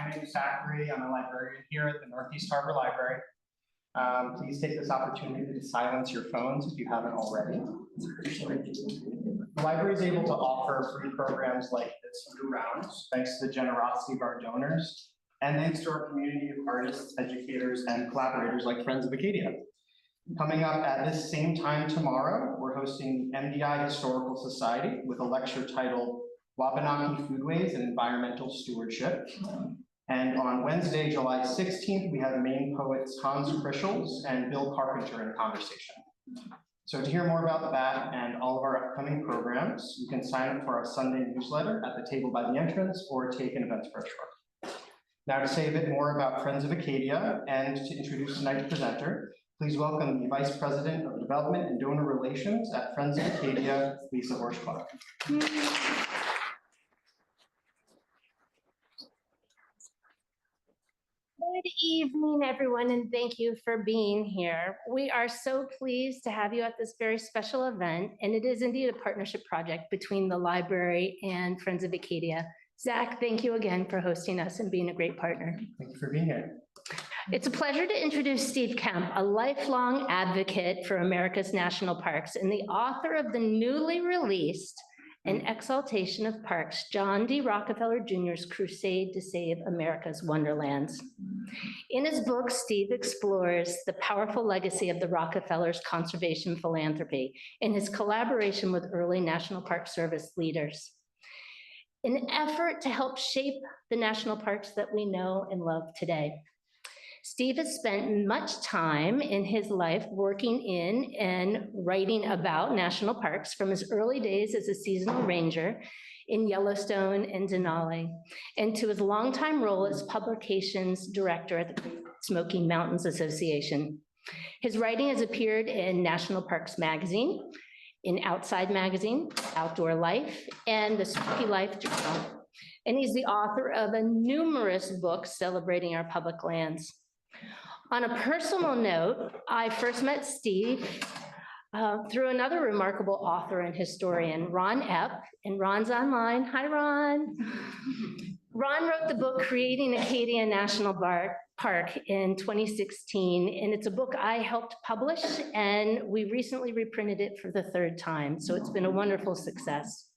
my name is Zachary. I'm a librarian here at the Northeast Harbor Library. Please take this opportunity to silence your phones if you haven't already. The library is able to offer free programs like this year-round, thanks to the generosity of our donors, and thanks to our community of artists, educators, and collaborators like Friends of Acadia. Coming up at this same time tomorrow, we're hosting the MDI Historical Society with a lecture titled Wabanaki Foodways and Environmental Stewardship. And on Wednesday, July 16th, we have Maine poets Hans Krischels and Bill Carpenter in conversation. So to hear more about that and all of our upcoming programs, you can sign up for our Sunday newsletter at the table by the entrance or take an events brochure. Now to say a bit more about Friends of Acadia and to introduce tonight's presenter, please welcome the Vice President of Development and Donor Relations at Friends of Acadia, Lisa Horsch-Clark. Good evening, everyone, and thank you for being here. We are so pleased to have you at this very special event, and it is indeed a partnership project between the library and Friends of Acadia. Zach, thank you again for hosting us and being a great partner. Thank you for being here. It's a pleasure to introduce Steve Kemp, a lifelong advocate for America's national parks and the author of the newly released An Exaltation of Parks, John D. Rockefeller Jr.'s Crusade to Save America's Wonderlands. In his book, Steve explores the powerful legacy of the Rockefellers' conservation philanthropy in his collaboration with early National Park Service leaders. In an effort to help shape the national parks that we know and love today. Steve has spent much time in his life working in and writing about national parks from his early days as a seasonal ranger in Yellowstone and Denali, and to his longtime role as publications director at the Smoky Mountains Association. His writing has appeared in National Parks Magazine, in Outside Magazine, Outdoor Life, and the Smoky Life Journal. And he's the author of numerous books celebrating our public lands. On a personal note, I first met Steve through another remarkable author and historian, Ron Epp, and Ron's online. Hi, Ron. Ron wrote the book Creating Acadia National Park in 2016, and it's a book I helped publish, and we recently reprinted it for the third time, so it's been a wonderful success.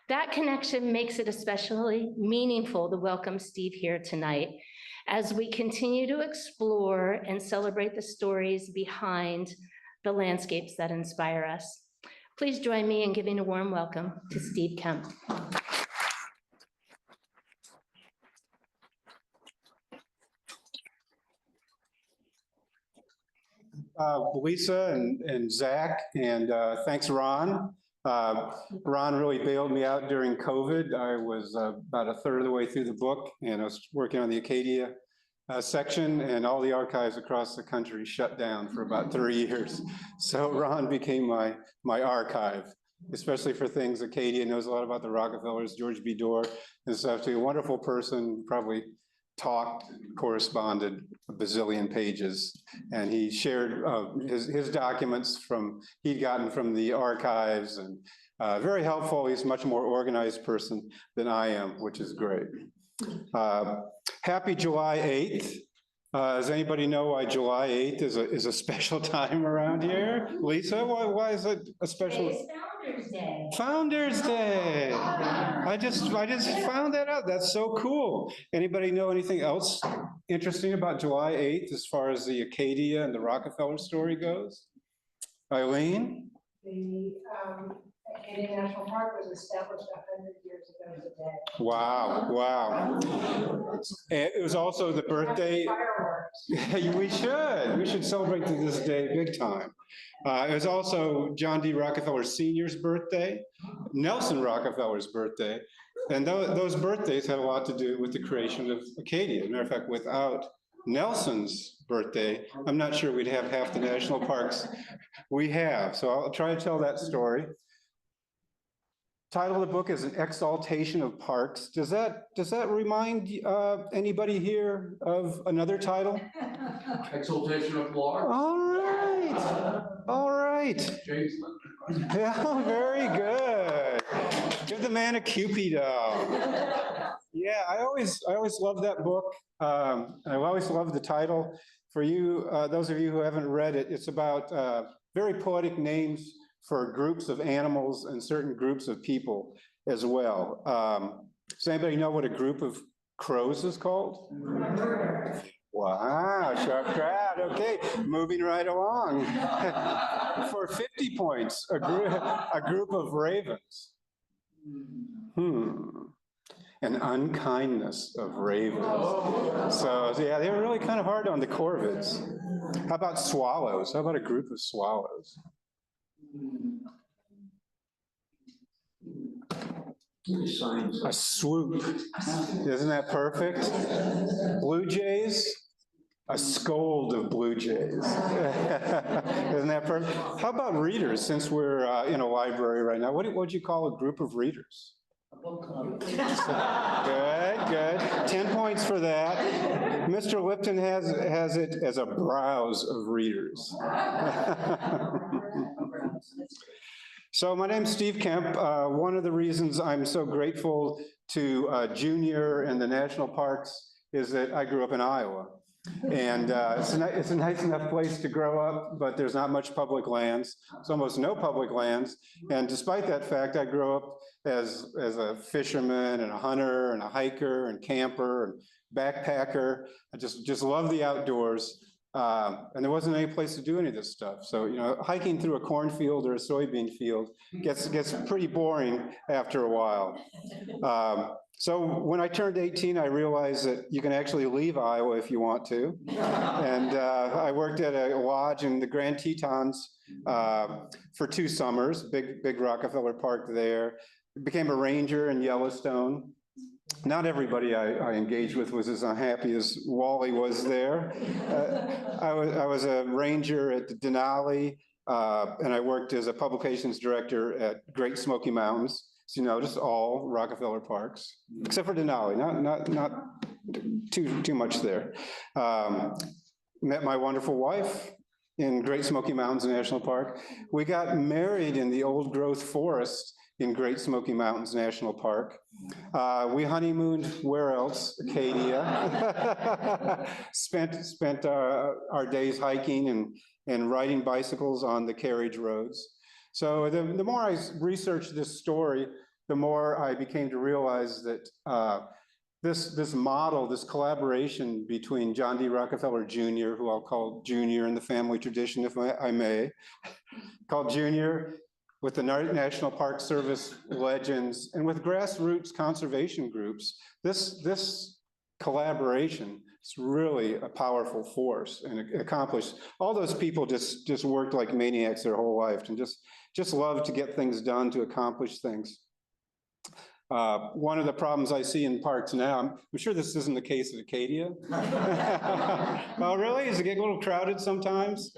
That connection makes it especially meaningful to welcome Steve here tonight as we continue to explore and celebrate the stories behind the landscapes that inspire us. Please join me in giving a warm welcome to Steve Kemp. Lisa and Zach, and thanks, Ron. Ron really bailed me out during COVID. I was about a third of the way through the book, and I was working on the Acadia section, and all the archives across the country shut down for about 3 years. So Ron became my archive, especially for things Acadia knows a lot about the Rockefellers, George B. Dorr and stuff too. A wonderful person, probably talked, corresponded a bazillion pages, and he shared his documents he'd gotten from the archives, and very helpful. He's a much more organized person than I am, which is great. Happy July 8th. Does anybody know why July 8th is a special time around here? Lisa, why is it a special? It's Founders Day. Founders Day. I just found that out. That's so cool. Anybody know anything else interesting about July 8th as far as the Acadia and the Rockefeller story goes? Eileen? The Acadia National Park was established 100 years ago today. Wow, wow. It was also the birthday. Fireworks. We should celebrate this day big time. It was also John D. Rockefeller Sr.'s birthday, Nelson Rockefeller's birthday, and those birthdays had a lot to do with the creation of Acadia. As a matter of fact, without Nelson's birthday, I'm not sure we'd have half the national parks we have. So I'll try to tell that story. Title of the book is An Exaltation of Parks. Does that remind anybody here of another title? Exaltation of Parks. All right. Yeah, very good. Give the man a Cupid. Yeah, I always loved that book. I always loved the title. For you, those of you who haven't read it, it's about very poetic names for groups of animals and certain groups of people as well. Does anybody know what a group of crows is called? Wow, sharp crowd. Okay, moving right along. For 50 points, a group of ravens. An unkindness of ravens. So yeah, they were really kind of hard on the corvids. How about swallows? How about a group of swallows? A swoop. Isn't that perfect? Blue jays? A scold of blue jays. Isn't that perfect? How about readers, since we're in a library right now? What would you call a group of readers? Good. 10 points for that. Mr. Lipton has it as a browse of readers. So my name's Steve Kemp. One of the reasons I'm so grateful to Junior and the national parks is that I grew up in Iowa. And it's a nice enough place to grow up, but there's not much public lands. There's almost no public lands. And despite that fact, I grew up as a fisherman and a hunter and a hiker and camper and backpacker. I just love the outdoors. And there wasn't any place to do any of this stuff. So, you know, hiking through a cornfield or a soybean field gets pretty boring after a while. So when I turned 18, I realized that you can actually leave Iowa if you want to. And I worked at a lodge in the Grand Tetons for 2 summers, big Rockefeller Park there. Became a ranger in Yellowstone. Not everybody I engaged with was as unhappy as Wally was there. I was a ranger at Denali, and I worked as a publications director at Great Smoky Mountains. So you notice all Rockefeller Parks, except for Denali, not too much there. Met my wonderful wife in Great Smoky Mountains National Park. We got married in the old growth forest in Great Smoky Mountains National Park. We honeymooned, where else? Acadia. Spent our days hiking and riding bicycles on the carriage roads. So the more I researched this story, the more I became to realize that this model, this collaboration between John D. Rockefeller Jr., who I'll call Junior in the family tradition, if I may, called Junior, with the National Park Service legends, and with grassroots conservation groups, this collaboration is really a powerful force, and it accomplished. All those people just worked like maniacs their whole life and just loved to get things done, to accomplish things. One of the problems I see in parks now, I'm sure this isn't the case at Acadia. Oh, really? Does it get a little crowded sometimes?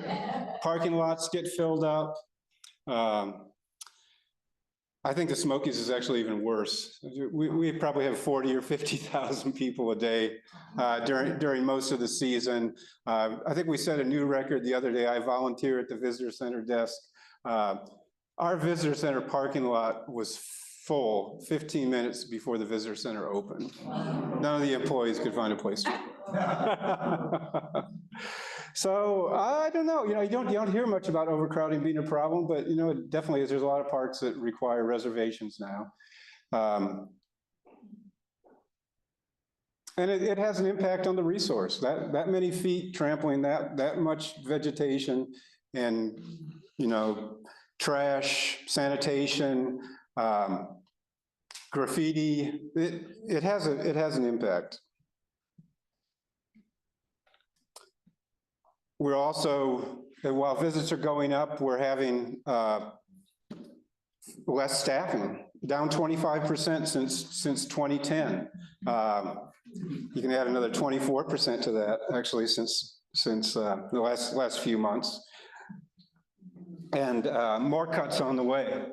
Parking lots get filled up. I think the Smokies is actually even worse. We probably have 40 or 50,000 people a day during most of the season. I think we set a new record the other day. I volunteer at the visitor center desk. Our visitor center parking lot was full 15 minutes before the visitor center opened. None of the employees could find a place to go. So I don't know, you don't hear much about overcrowding being a problem, but it definitely is. There's a lot of parks that require reservations now. And it has an impact on the resource. That many feet trampling that much vegetation and trash, sanitation, graffiti, it has an impact. We're also, while visits are going up, we're having less staffing, down 25% since 2010. You can add another 24% to that, actually, since the last few months. And more cuts on the way.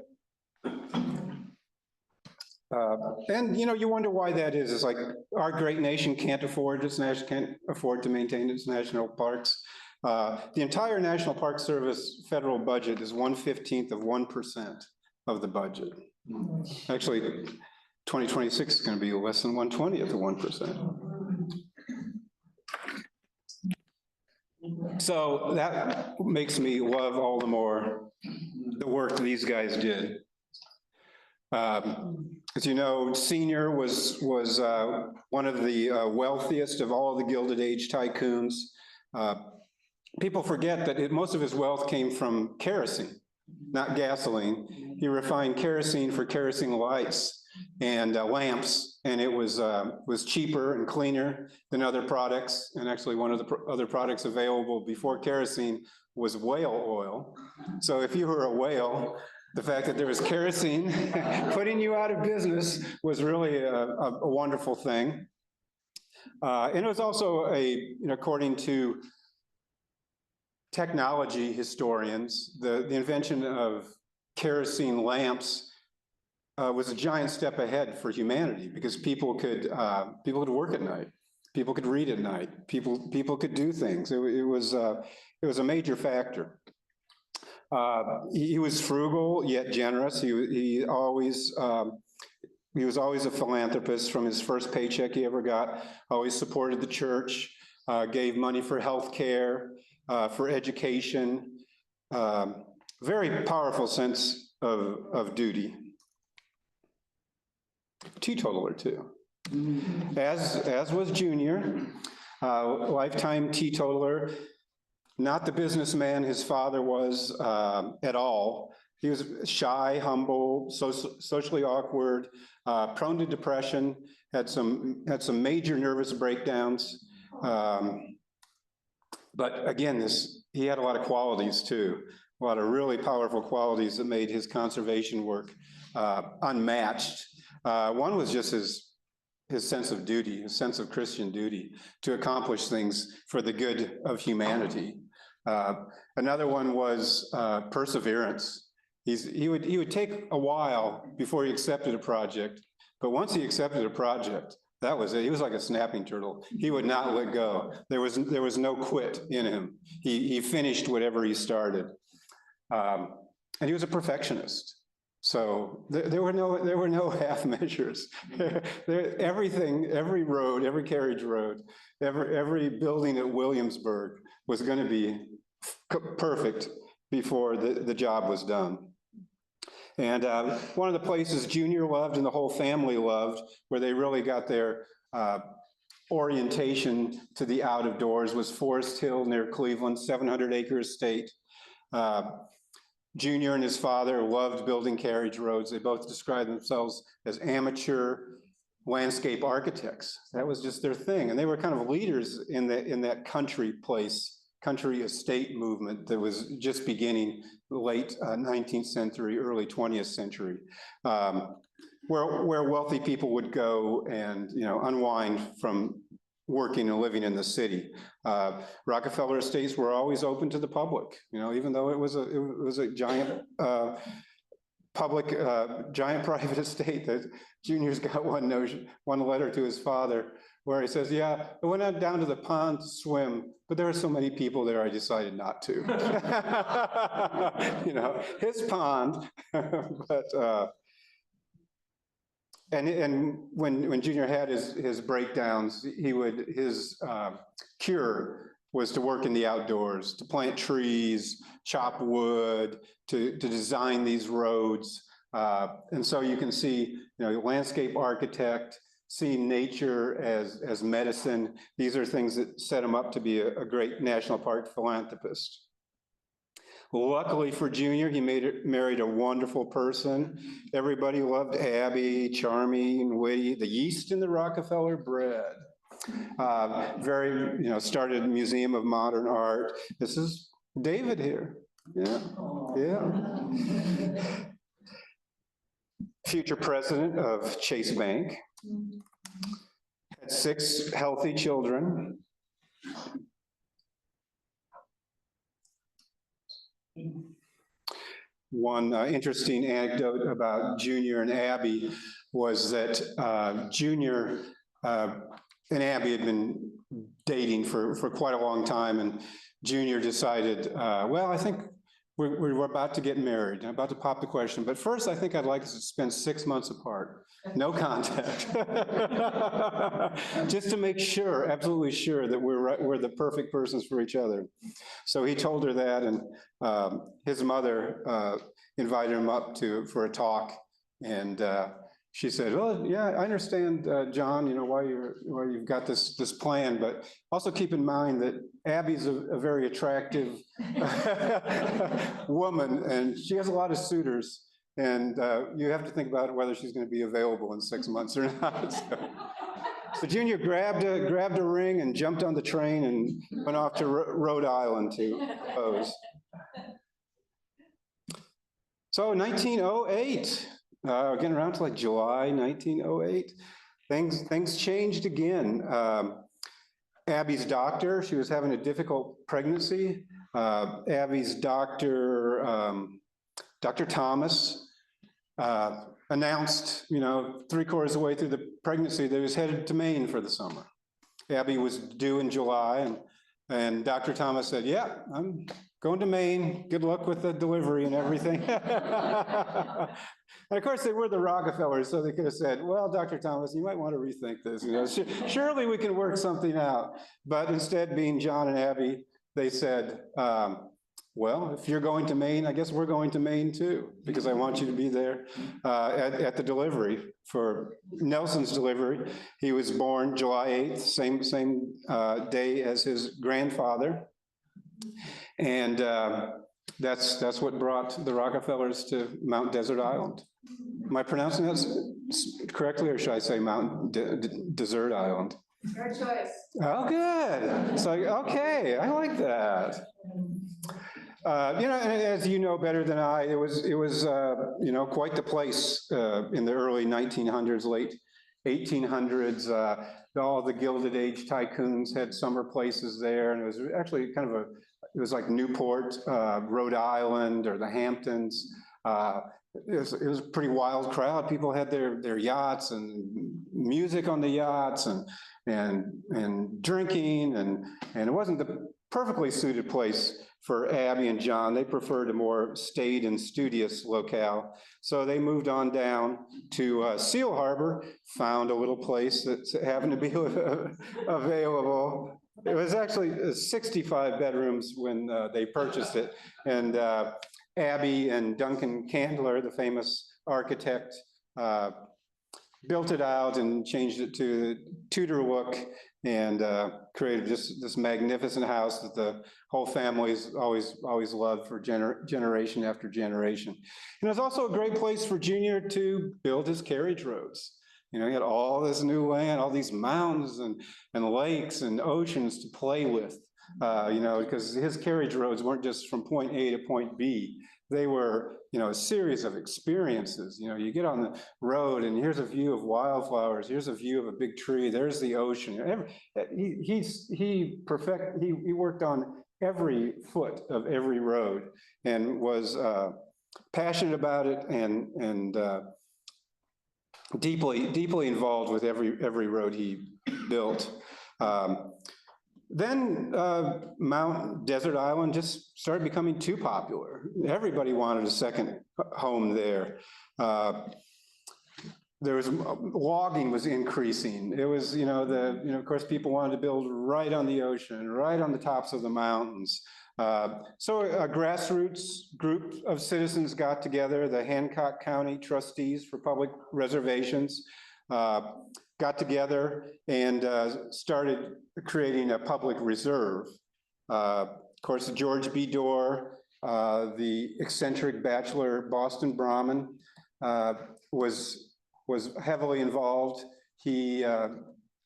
And you wonder why that is. It's like our great nation can't afford to maintain its national parks. The entire National Park Service federal budget is 1/15 of 1% of the budget. Actually, 2026 is going to be less than 1/20th of 1%. So that makes me love all the more the work these guys did. As you know, Senior was one of the wealthiest of all the Gilded Age tycoons. People forget that most of his wealth came from kerosene, not gasoline. He refined kerosene for kerosene lights and lamps, and it was cheaper and cleaner than other products. And actually, one of the other products available before kerosene was whale oil. So if you were a whale, the fact that there was kerosene putting you out of business was really a wonderful thing. And it was also according to technology historians, the invention of kerosene lamps was a giant step ahead for humanity, because people could work at night, people could read at night, people could do things. It was a major factor. He was frugal yet generous. He was always a philanthropist. From his first paycheck he ever got, always supported the church, gave money for health care, for education. Very powerful sense of duty. Teetotaler too, as was Junior, lifetime teetotaler. Not the businessman his father was at all. He was shy, humble, socially awkward, prone to depression, had some major nervous breakdowns. But again, he had a lot of qualities too, a lot of really powerful qualities that made his conservation work unmatched. One was just his sense of duty, his sense of Christian duty to accomplish things for the good of humanity. Another one was perseverance. He would take a while before he accepted a project, but once he accepted a project, that was it. He was like a snapping turtle. He would not let go. There was no quit in him. He finished whatever he started, and he was a perfectionist. So there were no half measures. Everything, every road, every carriage road, every building at Williamsburg was going to be perfect before the job was done. And one of the places Junior loved and the whole family loved, where they really got their orientation to the out of doors, was Forest Hill near Cleveland, 700-acre estate. Junior and his father loved building carriage roads. They both described themselves as amateur landscape architects. That was just their thing. And they were kind of leaders in that country estate movement that was just beginning the late 19th century, early 20th century, where wealthy people would go and unwind from working and living in the city. Rockefeller estates were always open to the public, even though it was a giant giant private estate. That Junior's got one letter to his father where he says, "Yeah, I went out down to the pond to swim, but there were so many people there, I decided not to." His pond, but. And when Junior had his breakdowns, his cure was to work in the outdoors, to plant trees, chop wood, to design these roads. And so you can see, landscape architect, seeing nature as medicine. These are things that set him up to be a great national park philanthropist. Luckily for Junior, he married a wonderful person. Everybody loved Abby, charming, witty, the yeast in the Rockefeller bread. Started a Museum of Modern Art. This is David here. Yeah. Future president of Chase Bank. Had 6 healthy children. One interesting anecdote about Junior and Abby was that Junior and Abby had been dating for quite a long time, and Junior decided, well, I think we're about to get married. I'm about to pop the question, but first I think I'd like us to spend 6 months apart. No contact. Just to make sure, absolutely sure that we're the perfect persons for each other. So he told her that, and his mother invited him up for a talk, and she said, "Well, yeah, I understand, John, why you've got this plan, but also keep in mind that Abby's a very attractive woman, and she has a lot of suitors, and you have to think about whether she's going to be available in 6 months or not." So Junior grabbed a ring and jumped on the train and went off to Rhode Island to propose. So 1908. Getting around to like July 1908, things changed again. Abby's doctor, she was having a difficult pregnancy. Abby's doctor, Dr. Thomas, announced, 3/4 of the way through the pregnancy that he was headed to Maine for the summer. Abby was due in July, and Dr. Thomas said, "Yeah, I'm going to Maine. Good luck with the delivery and everything." And of course, they were the Rockefellers, so they could have said, "Well, Dr. Thomas, you might want to rethink this. Surely we can work something out." But instead, being John and Abby, they said, "Well, if you're going to Maine, I guess we're going to Maine too, because I want you to be there at the delivery for Nelson's delivery." He was born July 8th, same day as his grandfather. And that's what brought the Rockefellers to Mount Desert Island. Am I pronouncing that correctly, or should I say Mount Desert Island? Your choice. Oh, good. It's like, okay, I like that. As you know better than I, it was quite the place in the early 1900s, late 1800s. All the Gilded Age tycoons had summer places there, and it was actually it was like Newport, Rhode Island, or the Hamptons. It was a pretty wild crowd. People had their yachts and music on the yachts and drinking, and it wasn't the perfectly suited place for Abby and John. They preferred a more staid and studious locale. So they moved on down to Seal Harbor, found a little place that happened to be available. It was actually 65 bedrooms when they purchased it. And Abby and Duncan Candler, the famous architect, built it out and changed it to the Tudor look, and created just this magnificent house that the whole family's always loved for generation after generation. And it was also a great place for Junior to build his carriage roads. He had all this new land, all these mountains and lakes and oceans to play with, because his carriage roads weren't just from point A to point B. They were, a series of experiences. You get on the road and here's a view of wildflowers, here's a view of a big tree, there's the ocean. He worked on every foot of every road and was passionate about it and deeply involved with every road he built. Then Mount Desert Island just started becoming too popular. Everybody wanted a second home there. Logging was increasing. It was, of course, people wanted to build right on the ocean, right on the tops of the mountains. So a grassroots group of citizens got together, the Hancock County trustees for public reservations, got together and started creating a public reserve. Of course, George B. Dorr, the eccentric bachelor Boston Brahmin, was heavily involved. He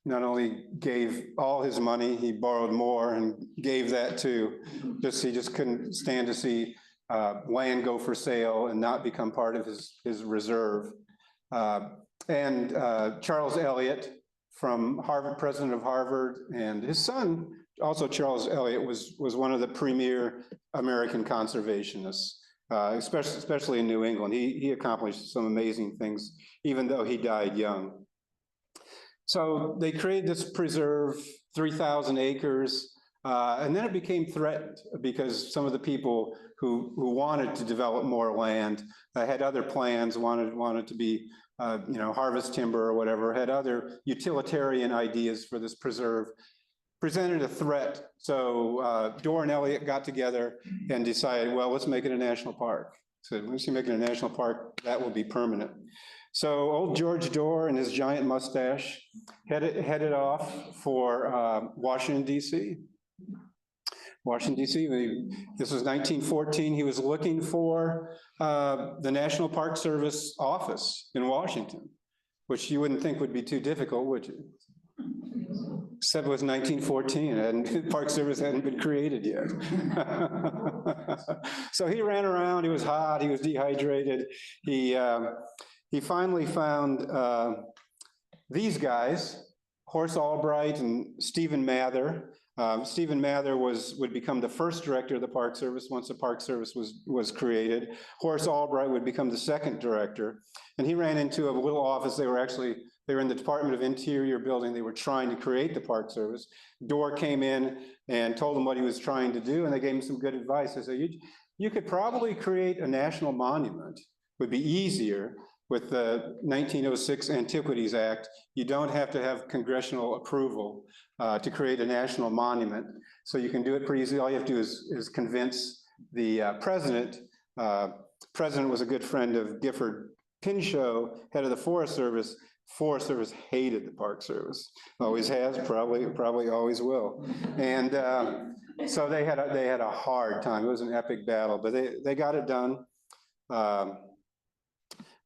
not only gave all his money, he borrowed more and gave that too. He just couldn't stand to see land go for sale and not become part of his reserve. And Charles Eliot, from Harvard, president of Harvard, and his son, also Charles Eliot, was one of the premier American conservationists, especially in New England. He accomplished some amazing things, even though he died young. So they created this preserve, 3,000 acres. And then it became threatened because some of the people who wanted to develop more land had other plans, wanted to be, harvest timber or whatever, had other utilitarian ideas for this preserve, presented a threat. So Dorr and Elliott got together and decided, well, let's make it a national park. So once you make it a national park, that will be permanent. So old George Dorr and his giant mustache headed off for Washington, D.C. Washington, D.C. This was 1914. He was looking for the National Park Service office in Washington, which you wouldn't think would be too difficult, would you? Except it was 1914, and Park Service hadn't been created yet. So he ran around, he was hot, he was dehydrated. He finally found these guys, Horace Albright and Stephen Mather. Stephen Mather would become the first director of the Park Service once the Park Service was created. Horace Albright would become the second director. And he ran into a little office. They were in the Department of Interior building. They were trying to create the Park Service. Dorr came in and told him what he was trying to do, and they gave him some good advice. They said, you could probably create a national monument. Would be easier with the 1906 Antiquities Act. You don't have to have congressional approval to create a national monument. So you can do it pretty easily. All you have to do is convince the president. President was a good friend of Gifford Pinchot, head of the Forest Service. Forest Service hated the Park Service. Always has, probably always will. And so they had a hard time. It was an epic battle, but they got it done.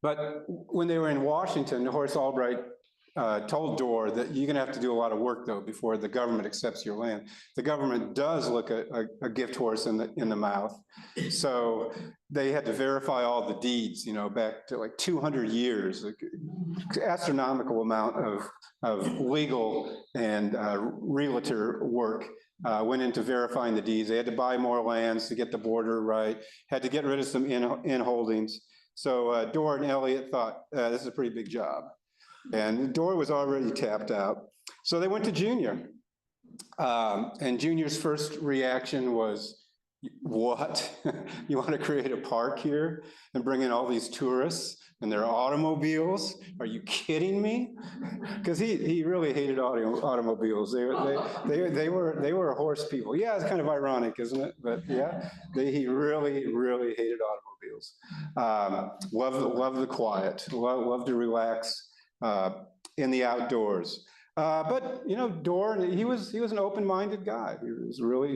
But when they were in Washington, Horace Albright told Dorr that you're gonna have to do a lot of work though before the government accepts your land. The government does look at a gift horse in the mouth. So they had to verify all the deeds, back to like 200 years, like astronomical amount of legal and realtor work went into verifying the deeds. They had to buy more lands to get the border right, had to get rid of some in holdings. So Dorr and Elliott thought, this is a pretty big job. And Dorr was already tapped out. So they went to Junior. And Junior's first reaction was, what? You want to create a park here and bring in all these tourists and their automobiles? Are you kidding me? Because he really hated automobiles. They were horse people. Yeah, it's kind of ironic, isn't it? But yeah, he really hated automobiles. Love the quiet. Love to relax in the outdoors. But Dorr, he was an open-minded guy. He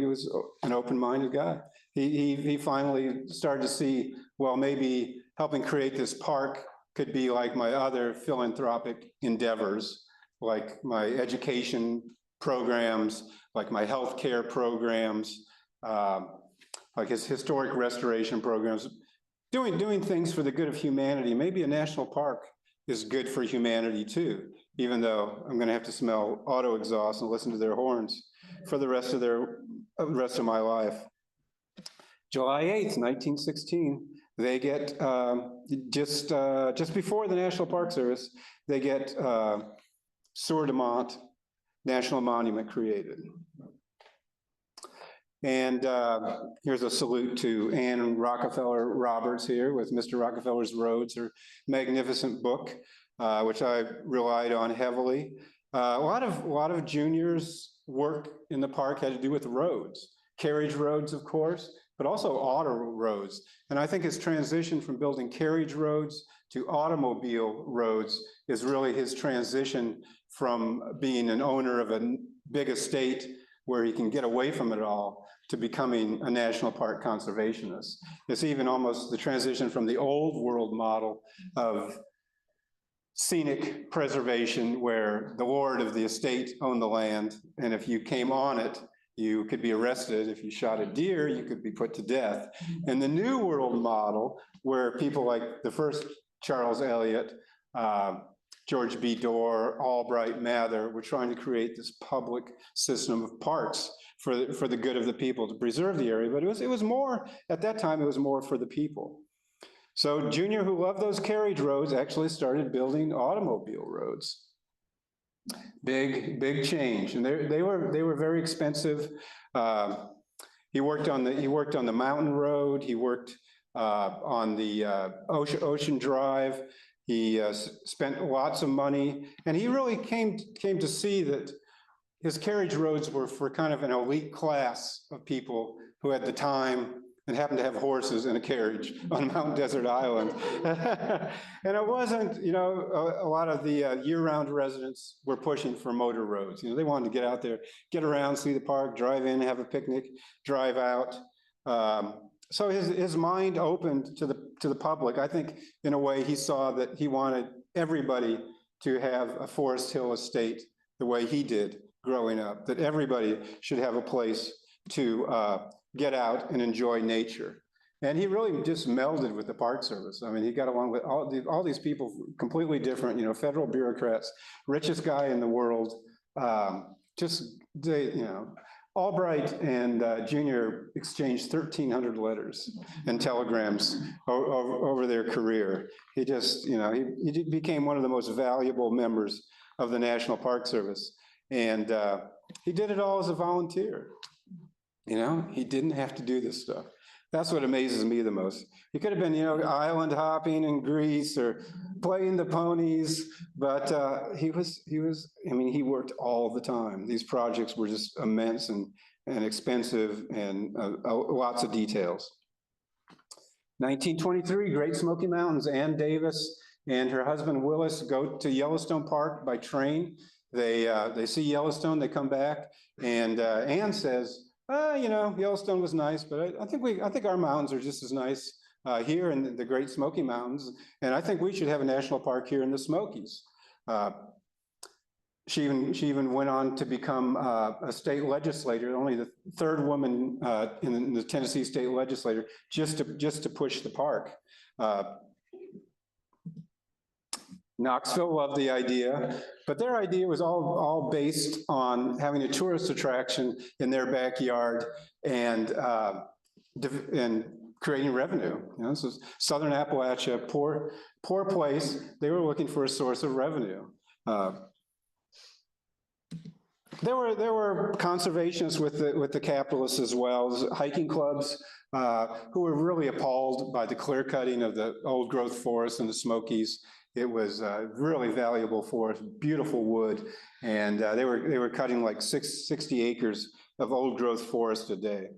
was an open-minded guy. He finally started to see, well, maybe helping create this park could be like my other philanthropic endeavors, like my education programs, like my healthcare programs, like his historic restoration programs, doing things for the good of humanity. Maybe a national park is good for humanity too, even though I'm going to have to smell auto exhaust and listen to their horns for the rest of my life. July 8th, 1916, they get just before the National Park Service, they get Sur de Mont National Monument created. And here's a salute to Anne Rockefeller Roberts here with Mr. Rockefeller's Roads, her magnificent book, which I relied on heavily. A lot of Junior's work in the park had to do with roads, carriage roads, of course, but also auto roads. And I think his transition from building carriage roads to automobile roads is really his transition from being an owner of a big estate where he can get away from it all to becoming a national park conservationist. It's even almost the transition from the old world model of scenic preservation where the lord of the estate owned the land, and if you came on it, you could be arrested. If you shot a deer, you could be put to death. And the new world model, where people like the first Charles Eliot, George B. Dorr, Albright, Mather, were trying to create this public system of parks for the good of the people to preserve the area. But it was more, at that time, it was more for the people. So Junior, who loved those carriage roads, actually started building automobile roads. Big change, and they were very expensive. He worked on the mountain road. He worked on the Ocean Drive. He spent lots of money, and he really came to see that his carriage roads were for kind of an elite class of people who had the time and happened to have horses and a carriage on Mount Desert Island. And it wasn't, a lot of the year-round residents were pushing for motor roads. They wanted to get out there, get around, see the park, drive in, have a picnic, drive out. So his mind opened to the public. I think in a way he saw that he wanted everybody to have a Forest Hill estate the way he did growing up, that everybody should have a place to get out and enjoy nature. And he really just melded with the Park Service. I mean, he got along with all these people, completely different, federal bureaucrats, richest guy in the world. Albright and Jr. exchanged 1,300 letters and telegrams over their career. He just, he became one of the most valuable members of the National Park Service. And he did it all as a volunteer. He didn't have to do this stuff. That's what amazes me the most. He could have been, island hopping in Greece or playing the ponies, but he worked all the time. These projects were just immense and expensive and lots of details. 1923, Great Smoky Mountains. Ann Davis and her husband Willis go to Yellowstone Park by train. They see Yellowstone, they come back, and Ann says, Yellowstone was nice, but I think our mountains are just as nice here in the Great Smoky Mountains, and I think we should have a national park here in the Smokies. She even went on to become a state legislator, only the third woman in the Tennessee state legislature, just to push the park. Knoxville loved the idea, but their idea was all based on having a tourist attraction in their backyard and creating revenue. This is Southern Appalachia, poor place. They were looking for a source of revenue. There were conservationists with the capitalists as well, hiking clubs who were really appalled by the clear cutting of the old growth forest in the Smokies. It was really valuable forest, beautiful wood, and they were cutting like 60 acres of old growth forest a day,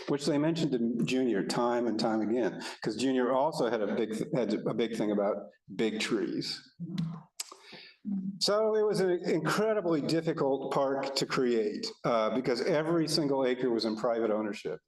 which they mentioned to Junior time and time again, because Junior also had a big thing about big trees. So it was an incredibly difficult park to create because every single acre was in private ownership.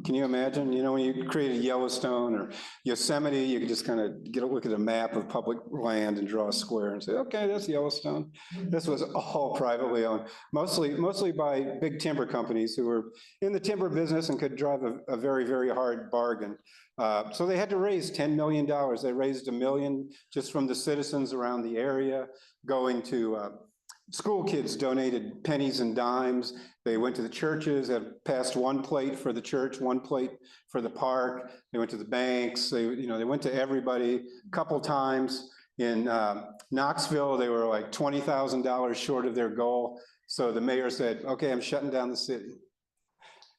Can you imagine? When you created Yellowstone or Yosemite, you could just kind of look at a map of public land and draw a square and say, okay, that's Yellowstone. This was all privately owned, mostly by big timber companies who were in the timber business and could drive a very, very hard bargain. So they had to raise $10 million. They raised $1 million just from the citizens around the area, going to school kids donated pennies and dimes. They went to the churches, had passed one plate for the church, one plate for the park. They went to the banks. They went to everybody a couple times. In Knoxville, they were like $20,000 short of their goal. So the mayor said, okay, I'm shutting down the city.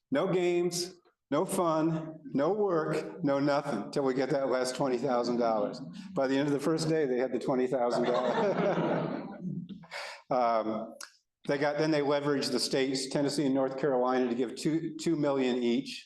No games, no fun, no work, no nothing, until we get that last $20,000. By the end of the first day, they had the $20,000. Then they leveraged the states, Tennessee and North Carolina, to give $2 million each,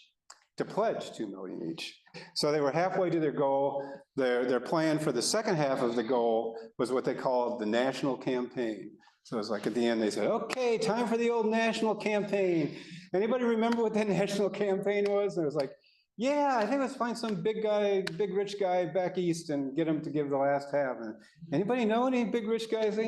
to pledge $2 million each. So they were halfway to their goal. Their plan for the second half of the goal was what they called the national campaign. So it was like at the end, they said, okay, time for the old national campaign. Anybody remember what that national campaign was? And it was like, yeah, I think let's find some big rich guy back east and get him to give the last half. And anybody know any big rich guys?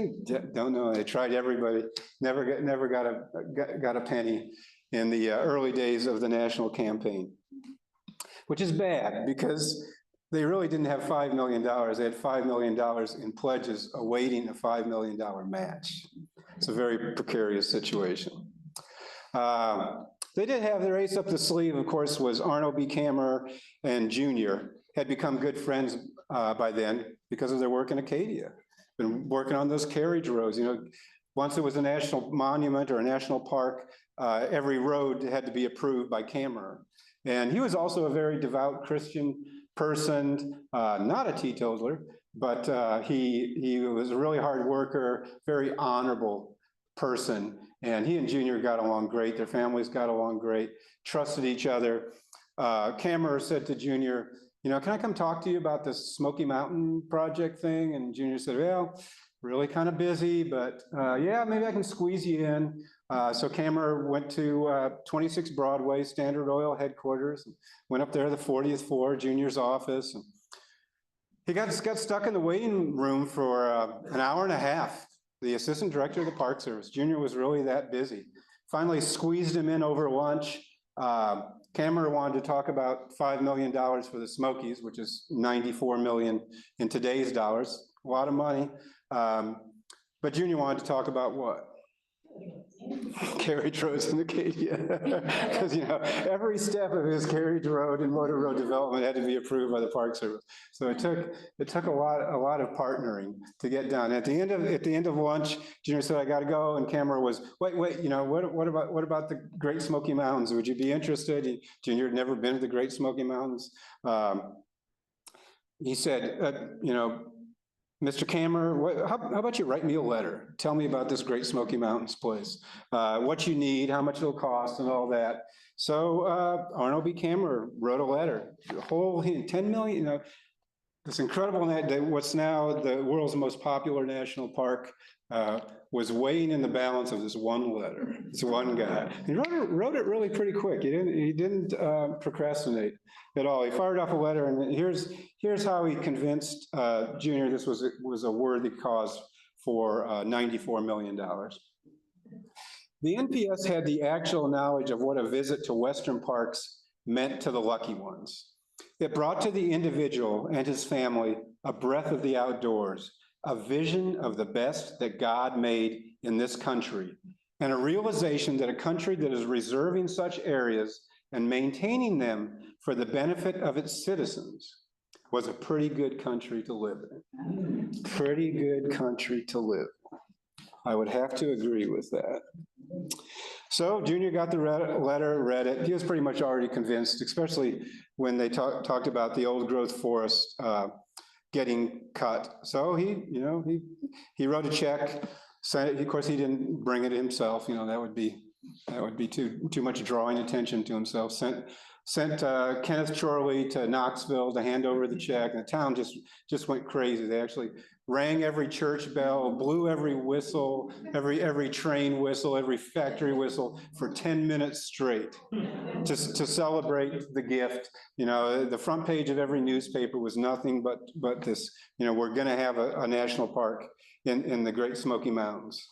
Don't know. They tried everybody, never got a penny in the early days of the national campaign, which is bad because they really didn't have $5 million. They had $5 million in pledges awaiting a $5 million match. It's a very precarious situation. They did have their ace up the sleeve, of course, was Arno Cammerer and Jr. had become good friends by then because of their work in Acadia. been working on those carriage roads. You know, once it was a national monument or a national park, every road had to be approved by Cammerer. And he was also a very devout Christian person, not a teetotaler, but he was a really hard worker, very honorable person. And he and Junior got along great. Their families got along great, trusted each other. Cammerer said to Junior, you know, can I come talk to you about this Smoky Mountain project thing? And Junior said, well, really kind of busy, but yeah, maybe I can squeeze you in. So Cammerer went to 26 Broadway, Standard Oil headquarters, went up there to the 40th floor, Junior's office. And he got stuck in the waiting room for an hour and a half. The assistant director of the Park Service, Junior was really that busy. Finally squeezed him in over lunch. Cammerer wanted to talk about $5 million for the Smokies, which is 94 million in today's dollars, a lot of money. But Junior wanted to talk about what? Carriage roads in Acadia. Because, you know, every step of his carriage road and motor road development had to be approved by the Park Service. So it took a lot of partnering to get done. At the end of lunch, Junior said, I got to go. And Cammerer was, wait, you know, what about the Great Smoky Mountains? Would you be interested? Junior had never been to the Great Smoky Mountains. He said, you know, Mr. Cammerer, how about you write me a letter? Tell me about this Great Smoky Mountains place, what you need, how much it'll cost and all that. So Arno B. Cammerer wrote a letter, the whole 10 million, you know, this incredible, what's now the world's most popular national park was weighing in the balance of this one letter, this one guy. He wrote it really pretty quick. He didn't procrastinate at all. He fired off a letter, and here's how he convinced Junior this was a worthy cause for $94 million. The NPS had the actual knowledge of what a visit to Western parks meant to the lucky ones. It brought to the individual and his family a breath of the outdoors, a vision of the best that God made in this country, and a realization that a country that is reserving such areas and maintaining them for the benefit of its citizens was a pretty good country to live in. Pretty good country to live in. I would have to agree with that. So Junior got the letter, read it. He was pretty much already convinced, especially when they talked about the old growth forest getting cut. So he wrote a check. Sent it. Of course, he didn't bring it himself. You know, that would be too much drawing attention to himself. Sent Kenneth Chorley to Knoxville to hand over the check, and the town just went crazy. They actually rang every church bell, blew every whistle, every train whistle, every factory whistle for 10 minutes straight to celebrate the gift. You know, the front page of every newspaper was nothing but this, you know, we're going to have a national park in the Great Smoky Mountains.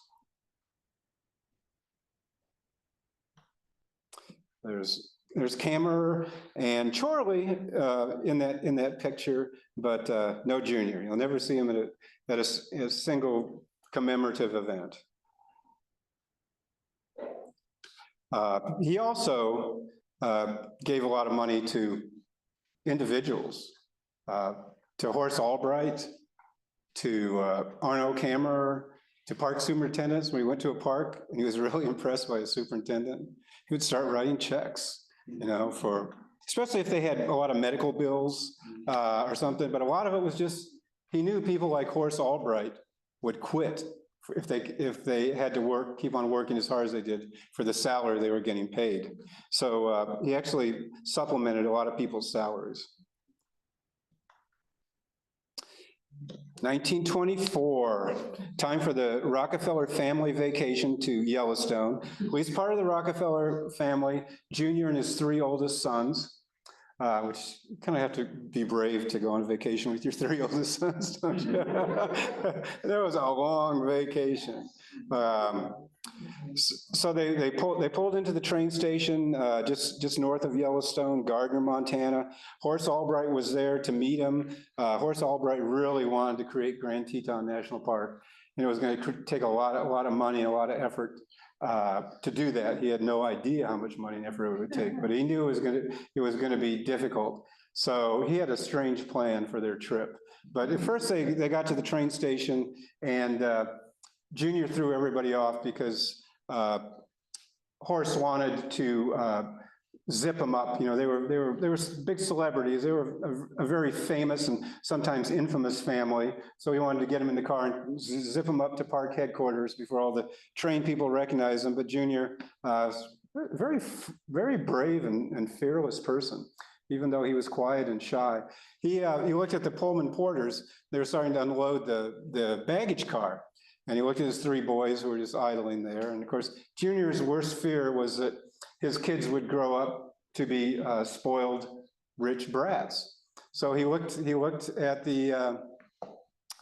There's Cammerer and Chorley in that picture, but no Junior. You'll never see him at a single commemorative event. He also gave a lot of money to individuals, to Horace Albright, to Arno Cammerer, to park superintendents. When he went to a park and he was really impressed by his superintendent, he would start writing checks, you know, especially if they had a lot of medical bills or something. But a lot of it was just, he knew people like Horace Albright would quit if they had to keep on working as hard as they did for the salary they were getting paid. So he actually supplemented a lot of people's salaries. 1924, time for the Rockefeller family vacation to Yellowstone. Well, he's part of the Rockefeller family, Junior and his 3 oldest sons, which you kind of have to be brave to go on vacation with your 3 oldest sons, don't you? That was a long vacation. So they pulled into the train station just north of Yellowstone, Gardner, Montana. Horace Albright was there to meet him. Horace Albright really wanted to create Grand Teton National Park, and it was going to take a lot of money and a lot of effort to do that. He had no idea how much money and effort it would take, but he knew it was going to be difficult. So he had a strange plan for their trip. But at first they got to the train station and Junior threw everybody off because Horace wanted to zip them up. You know, they were big celebrities. They were a very famous and sometimes infamous family. So he wanted to get them in the car and zip them up to park headquarters before all the train people recognized them. But Junior, very brave and fearless person, even though he was quiet and shy. He looked at the Pullman porters. They were starting to unload the baggage car. And he looked at his three boys who were just idling there. And of course, Junior's worst fear was that his kids would grow up to be spoiled, rich brats. So he looked at the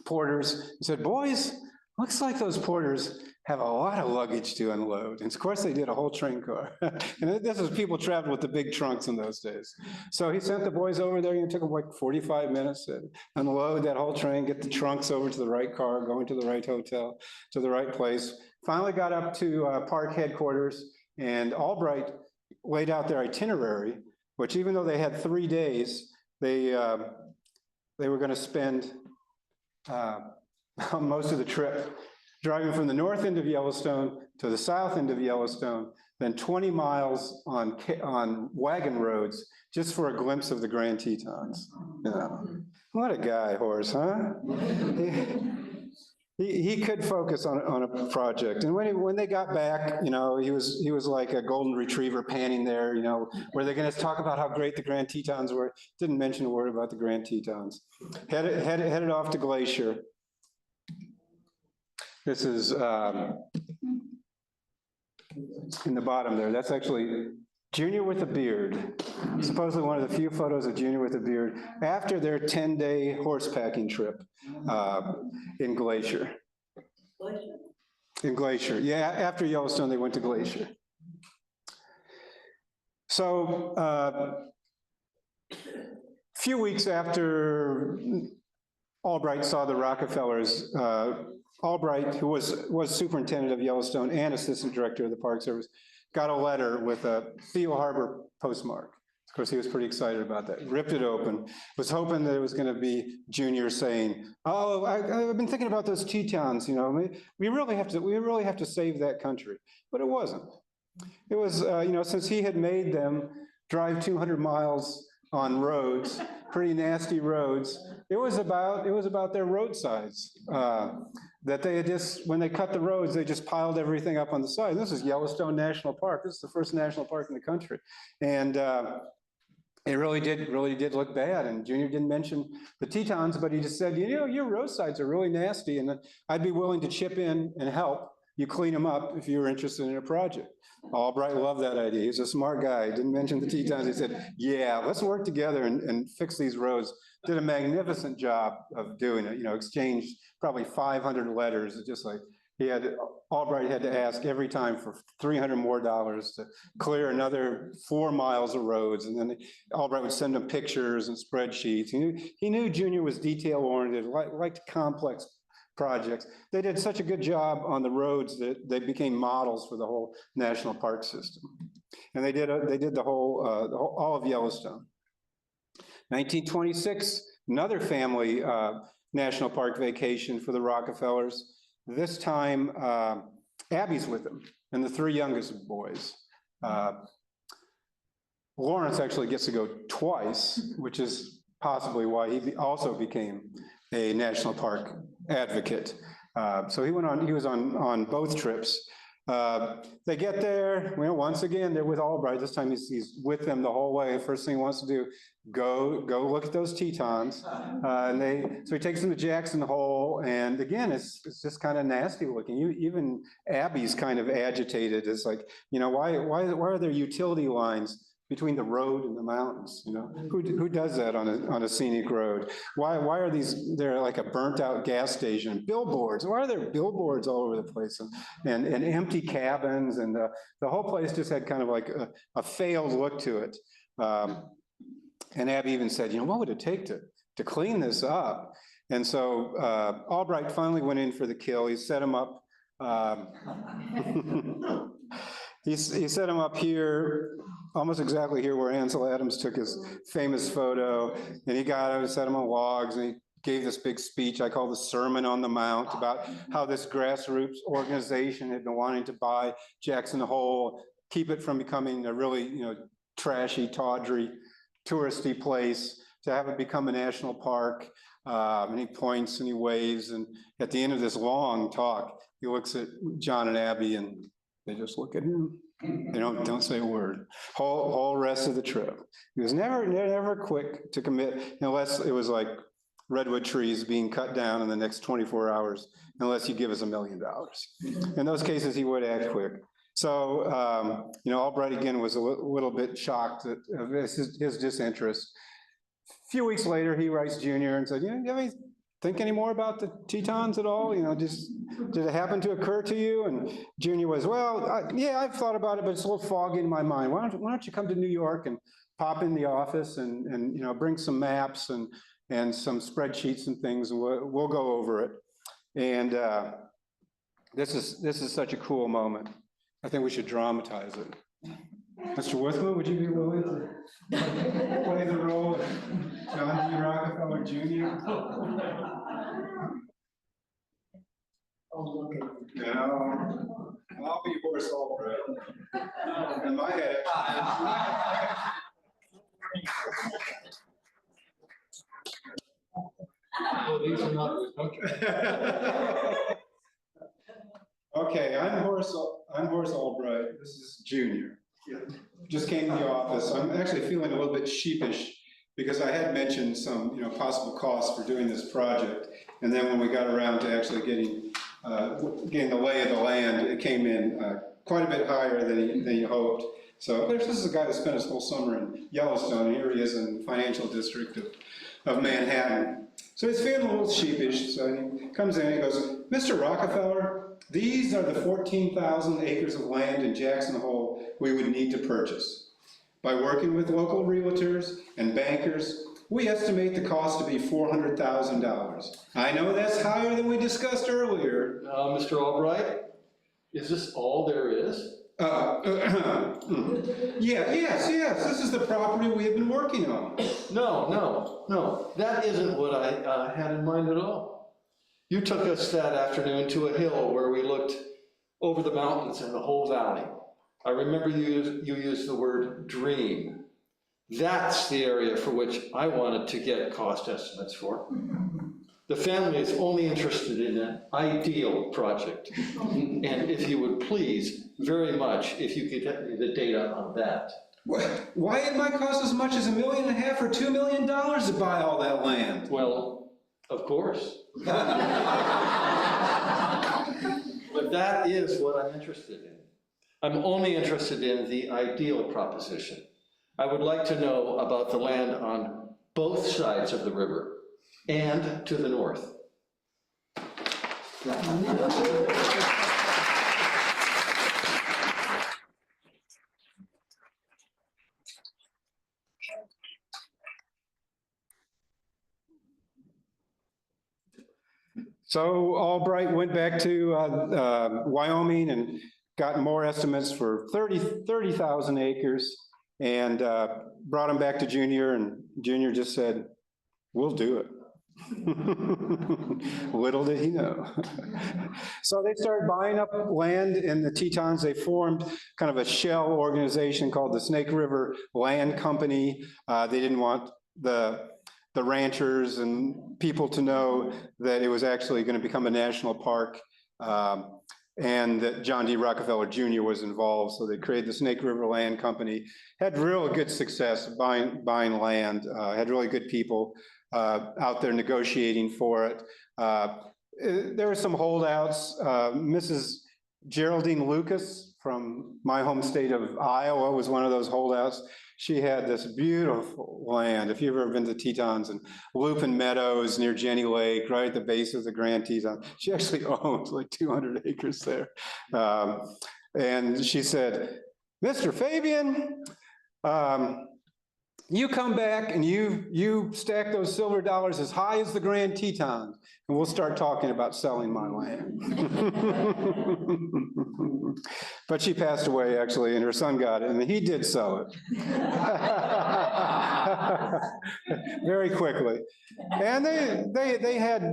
porters and said, "Boys, looks like those porters have a lot of luggage to unload." And of course, they did a whole train car. And this is people traveled with the big trunks in those days. So he sent the boys over there, and it took them like 45 minutes to unload that whole train, get the trunks over to the right car, going to the right hotel, to the right place. Finally got up to park headquarters, and Albright laid out their itinerary, which even though they had 3 days, they were going to spend most of the trip driving from the north end of Yellowstone to the south end of Yellowstone, then 20 miles on wagon roads just for a glimpse of the Grand Tetons. Yeah. What a guy, Horace, huh? He could focus on a project. And when they got back, you know, he was like a golden retriever panting there, you know, were they going to talk about how great the Grand Tetons were? Didn't mention a word about the Grand Tetons. Headed off to Glacier. This is in the bottom there. That's actually Junior with a beard. Supposedly one of the few photos of Junior with a beard after their 10-day horsepacking trip in Glacier. In Glacier, yeah, after Yellowstone, they went to Glacier. So a few weeks after Albright saw the Rockefellers, Albright, who was superintendent of Yellowstone and assistant director of the Park Service, got a letter with a Seal Harbor postmark. Of course, he was pretty excited about that. Ripped it open, was hoping that it was going to be Junior saying, "Oh, I've been thinking about those Tetons. You know, we really have to save that country." But it wasn't. It was, you know, since he had made them drive 200 miles on roads, pretty nasty roads. It was about their roadsides. That they had just, when they cut the roads, they just piled everything up on the side. This is Yellowstone National Park. This is the first national park in the country. And it really did look bad. And Junior didn't mention the Tetons, but he just said, "You know, your roadsides are really nasty, and I'd be willing to chip in and help you clean them up if you were interested in a project." Albright loved that idea. He's a smart guy. He didn't mention the Tetons. He said, "Yeah, let's work together and fix these roads." Did a magnificent job of doing it, you know, exchanged probably 500 letters. It's just like Albright had to ask every time for $300 more to clear another 4 miles of roads. And then Albright would send him pictures and spreadsheets. He knew Junior was detail-oriented, liked complex projects. They did such a good job on the roads that they became models for the whole national park system. And they did the whole all of Yellowstone. 1926, another family national park vacation for the Rockefellers. This time, Abby's with them, and the 3 youngest boys. Lawrence actually gets to go twice, which is possibly why he also became a national park advocate. So he was on both trips. They get there, you know, once again, they're with Albright. This time he's with them the whole way. First thing he wants to do, go look at those Tetons. So he takes them to Jackson Hole, and again, it's just kind of nasty looking. Even Abby's kind of agitated. It's like, you know, why are there utility lines between the road and the mountains? You know, who does that on a scenic road? Why are there like a burnt out gas station, billboards? Why are there billboards all over the place, and empty cabins, and the whole place just had kind of like a failed look to it. And Abby even said, you know, what would it take to clean this up? And so Albright finally went in for the kill. He set him up. he set him up here, almost exactly here where Ansel Adams took his famous photo. And he got him, set him on logs, and he gave this big speech I call the Sermon on the Mount about how this grassroots organization had been wanting to buy Jackson Hole, keep it from becoming a really, trashy, tawdry, touristy place, to have it become a national park. And he points and he waves, and at the end of this long talk, he looks at John and Abby, and they just look at him. They don't say a word. Whole rest of the trip, he was never quick to commit, unless it was like redwood trees being cut down in the next 24 hours, unless you give us $1 million. In those cases, he would act quick. So, Albright again was a little bit shocked at his disinterest. A few weeks later, he writes Junior and said, "You ever think any more about the Tetons at all? Did it happen to occur to you?" And Junior was, "Well, yeah, I've thought about it, but it's a little foggy in my mind. Why don't you come to New York and pop in the office and bring some maps and some spreadsheets and things, and we'll go over it." And this is such a cool moment. I think we should dramatize it. Mr. Withman, would you be willing to play the role of John D. Rockefeller Jr.? No, I'll be Horace Albright. In my head, Okay, I'm Horace Albright. This is Junior. Just came to the office. I'm actually feeling a little bit sheepish because I had mentioned some, possible costs for doing this project. And then when we got around to actually getting the lay of the land, it came in quite a bit higher than you hoped. So this is a guy that spent his whole summer in Yellowstone, and here he is in the financial district of Manhattan. So he's feeling a little sheepish. So he comes in and he goes, "Mr. Rockefeller, these are the 14,000 acres of land in Jackson Hole we would need to purchase. By working with local realtors and bankers, we estimate the cost to be $400,000. I know that's higher than we discussed earlier." Mr. Albright, is this all there is? Yes, this is the property we have been working on. No, that isn't what I had in mind at all. You took us that afternoon to a hill where we looked over the mountains and the whole valley. I remember you used the word dream. That's the area for which I wanted to get cost estimates for. The family is only interested in an ideal project. And if you would please, very much, if you could get me the data on that. Why it might cost as much as $1.5 million or $2 million to buy all that land? Well, of course. But that is what I'm interested in. I'm only interested in the ideal proposition. I would like to know about the land on both sides of the river and to the north. So Albright went back to Wyoming and got more estimates for 30,000 acres and brought them back to Junior, and Junior just said, "We'll do it." Little did he know. So they started buying up land in the Tetons. They formed kind of a shell organization called the Snake River Land Company. They didn't want the ranchers and people to know that it was actually going to become a national park, and that John D. Rockefeller Jr. was involved. So they created the Snake River Land Company, had real good success buying land, had really good people out there negotiating for it. There were some holdouts. Mrs. Geraldine Lucas from my home state of Iowa was one of those holdouts. She had this beautiful land. If you've ever been to Tetons and Lupin Meadows near Jenny Lake, right at the base of the Grand Teton, she actually owns like 200 acres there. And she said, "Mr. Fabian, you come back and you stack those silver dollars as high as the Grand Tetons, and we'll start talking about selling my land. But she passed away, actually, and her son got it, and he did sell it. Very quickly. And they had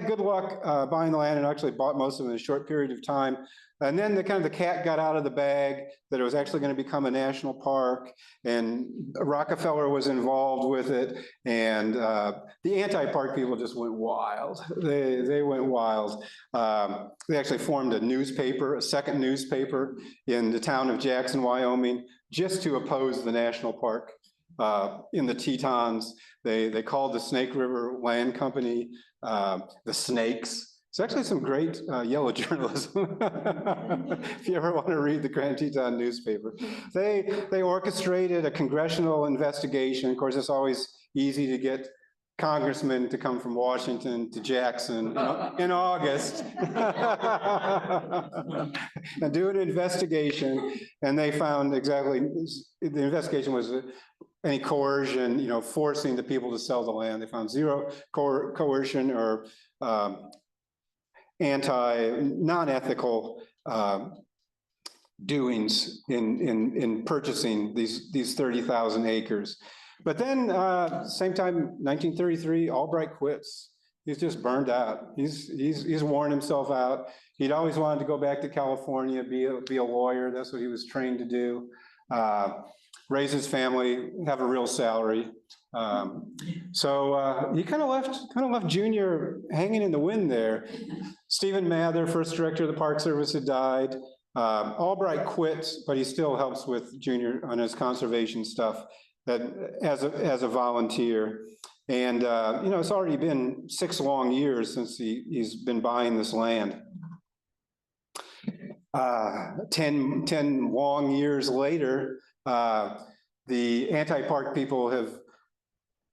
good luck buying the land, and actually bought most of it in a short period of time. And then the cat got out of the bag that it was actually going to become a national park, and Rockefeller was involved with it, and the anti-park people just went wild. They went wild. They actually formed a newspaper, a second newspaper in the town of Jackson, Wyoming, just to oppose the national park in the Tetons. They called the Snake River Land Company the Snakes. It's actually some great yellow journalism, if you ever want to read the Grand Teton newspaper. They orchestrated a congressional investigation. Of course, it's always easy to get congressmen to come from Washington to Jackson in August and do an investigation. And they found exactly, the investigation was any coercion, forcing the people to sell the land. They found zero coercion or non-ethical doings in purchasing these 30,000 acres. But then, same time, 1933, Albright quits. He's just burned out. He's worn himself out. He'd always wanted to go back to California, be a lawyer. That's what he was trained to do. Raise his family, have a real salary. So he kind of left Junior hanging in the wind there. Stephen Mather, first director of the Park Service, had died. Albright quits, but he still helps with Junior on his conservation stuff as a volunteer. And it's already been 6 long years since he's been buying this land. 10 long years later, the anti-park people have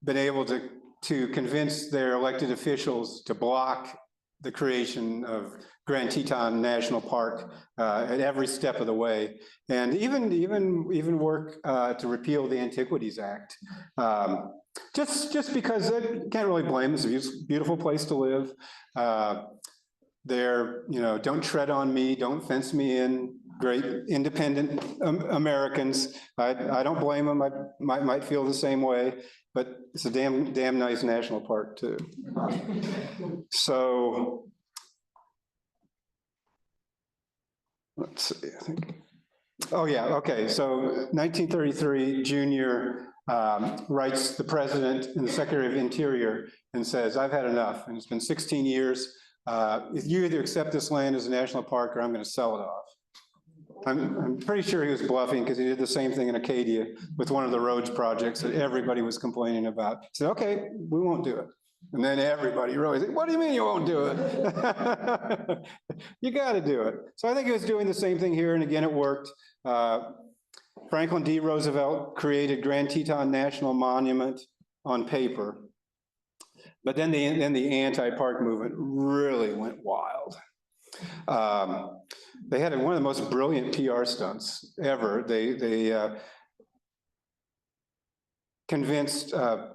been able to convince their elected officials to block the creation of Grand Teton National Park at every step of the way, and even work to repeal the Antiquities Act. Just because they can't really blame us. It's a beautiful place to live. They're, don't tread on me, don't fence me in. Great independent Americans. I don't blame them. I might feel the same way, but it's a damn nice national park too. So let's see, I think. Oh yeah, okay. So 1933, Junior writes the president and the Secretary of Interior and says, "I've had enough, and it's been 16 years. You either accept this land as a national park or I'm going to sell it off." I'm pretty sure he was bluffing, because he did the same thing in Acadia with one of the roads projects that everybody was complaining about. He said, "Okay, we won't do it." And then everybody really said, "What do you mean you won't do it?" You got to do it. So I think he was doing the same thing here, and again, it worked. Franklin D. Roosevelt created Grand Teton National Monument on paper. But then the anti-park movement really went wild. They had one of the most brilliant PR stunts ever. They convinced a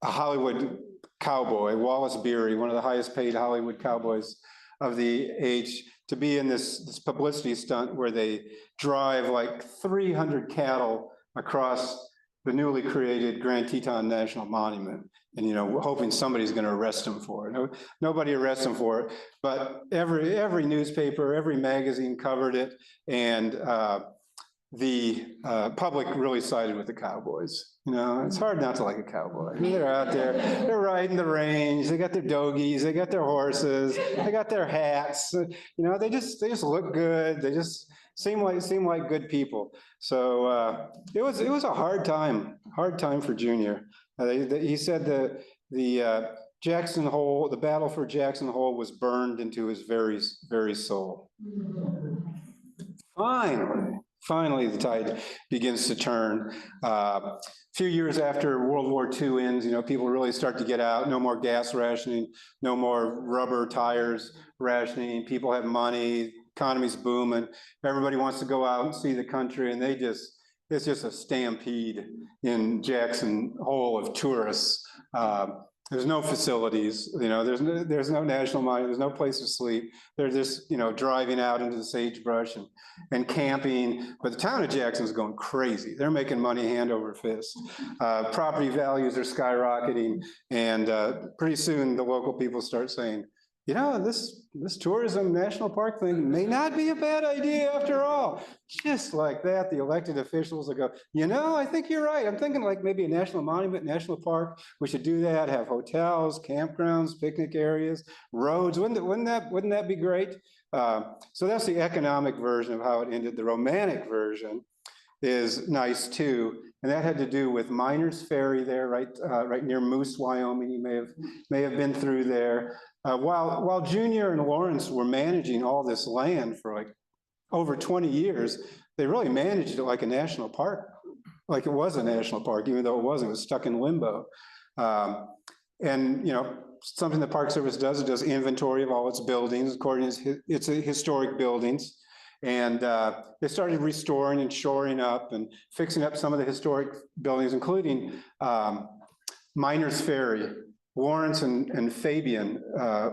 Hollywood cowboy, Wallace Beery, one of the highest paid Hollywood cowboys of the age, to be in this publicity stunt where they drive like 300 cattle across the newly created Grand Teton National Monument, and hoping somebody's going to arrest him for it. Nobody arrests him for it, but every newspaper, every magazine covered it, and the public really sided with the cowboys. It's hard not to like a cowboy. They're out there, they're riding the range, they got their dogies, they got their horses, they got their hats. They just look good. They just seem like good people. So it was a hard time for Junior. He said the Jackson Hole, the battle for Jackson Hole, was burned into his very soul. Finally, the tide begins to turn. A few years after World War II ends, people really start to get out. No more gas rationing, no more rubber tires rationing. People have money, economy's booming. Everybody wants to go out and see the country, and they just it's just a stampede in Jackson Hole of tourists. There's no facilities, there's no national monument, there's no place to sleep. They're just, driving out into the sagebrush and camping. But the town of Jackson is going crazy. They're making money hand over fist. Property values are skyrocketing, and pretty soon the local people start saying, this tourism national park thing may not be a bad idea after all. Just like that, the elected officials will go, I think you're right. I'm thinking like maybe a national monument, national park. We should do that, have hotels, campgrounds, picnic areas, roads. Wouldn't that be great? So that's the economic version of how it ended. The romantic version is nice too. And that had to do with Miners Ferry there, right near Moose, Wyoming. You may have been through there. While Junior and Lawrence were managing all this land for like over 20 years, they really managed it like a national park, like it was a national park, even though it wasn't. It was stuck in limbo. And something the Park Service does, it does inventory of all its buildings, according to its historic buildings. And they started restoring and shoring up and fixing up some of the historic buildings, including Miners Ferry. Lawrence and Fabian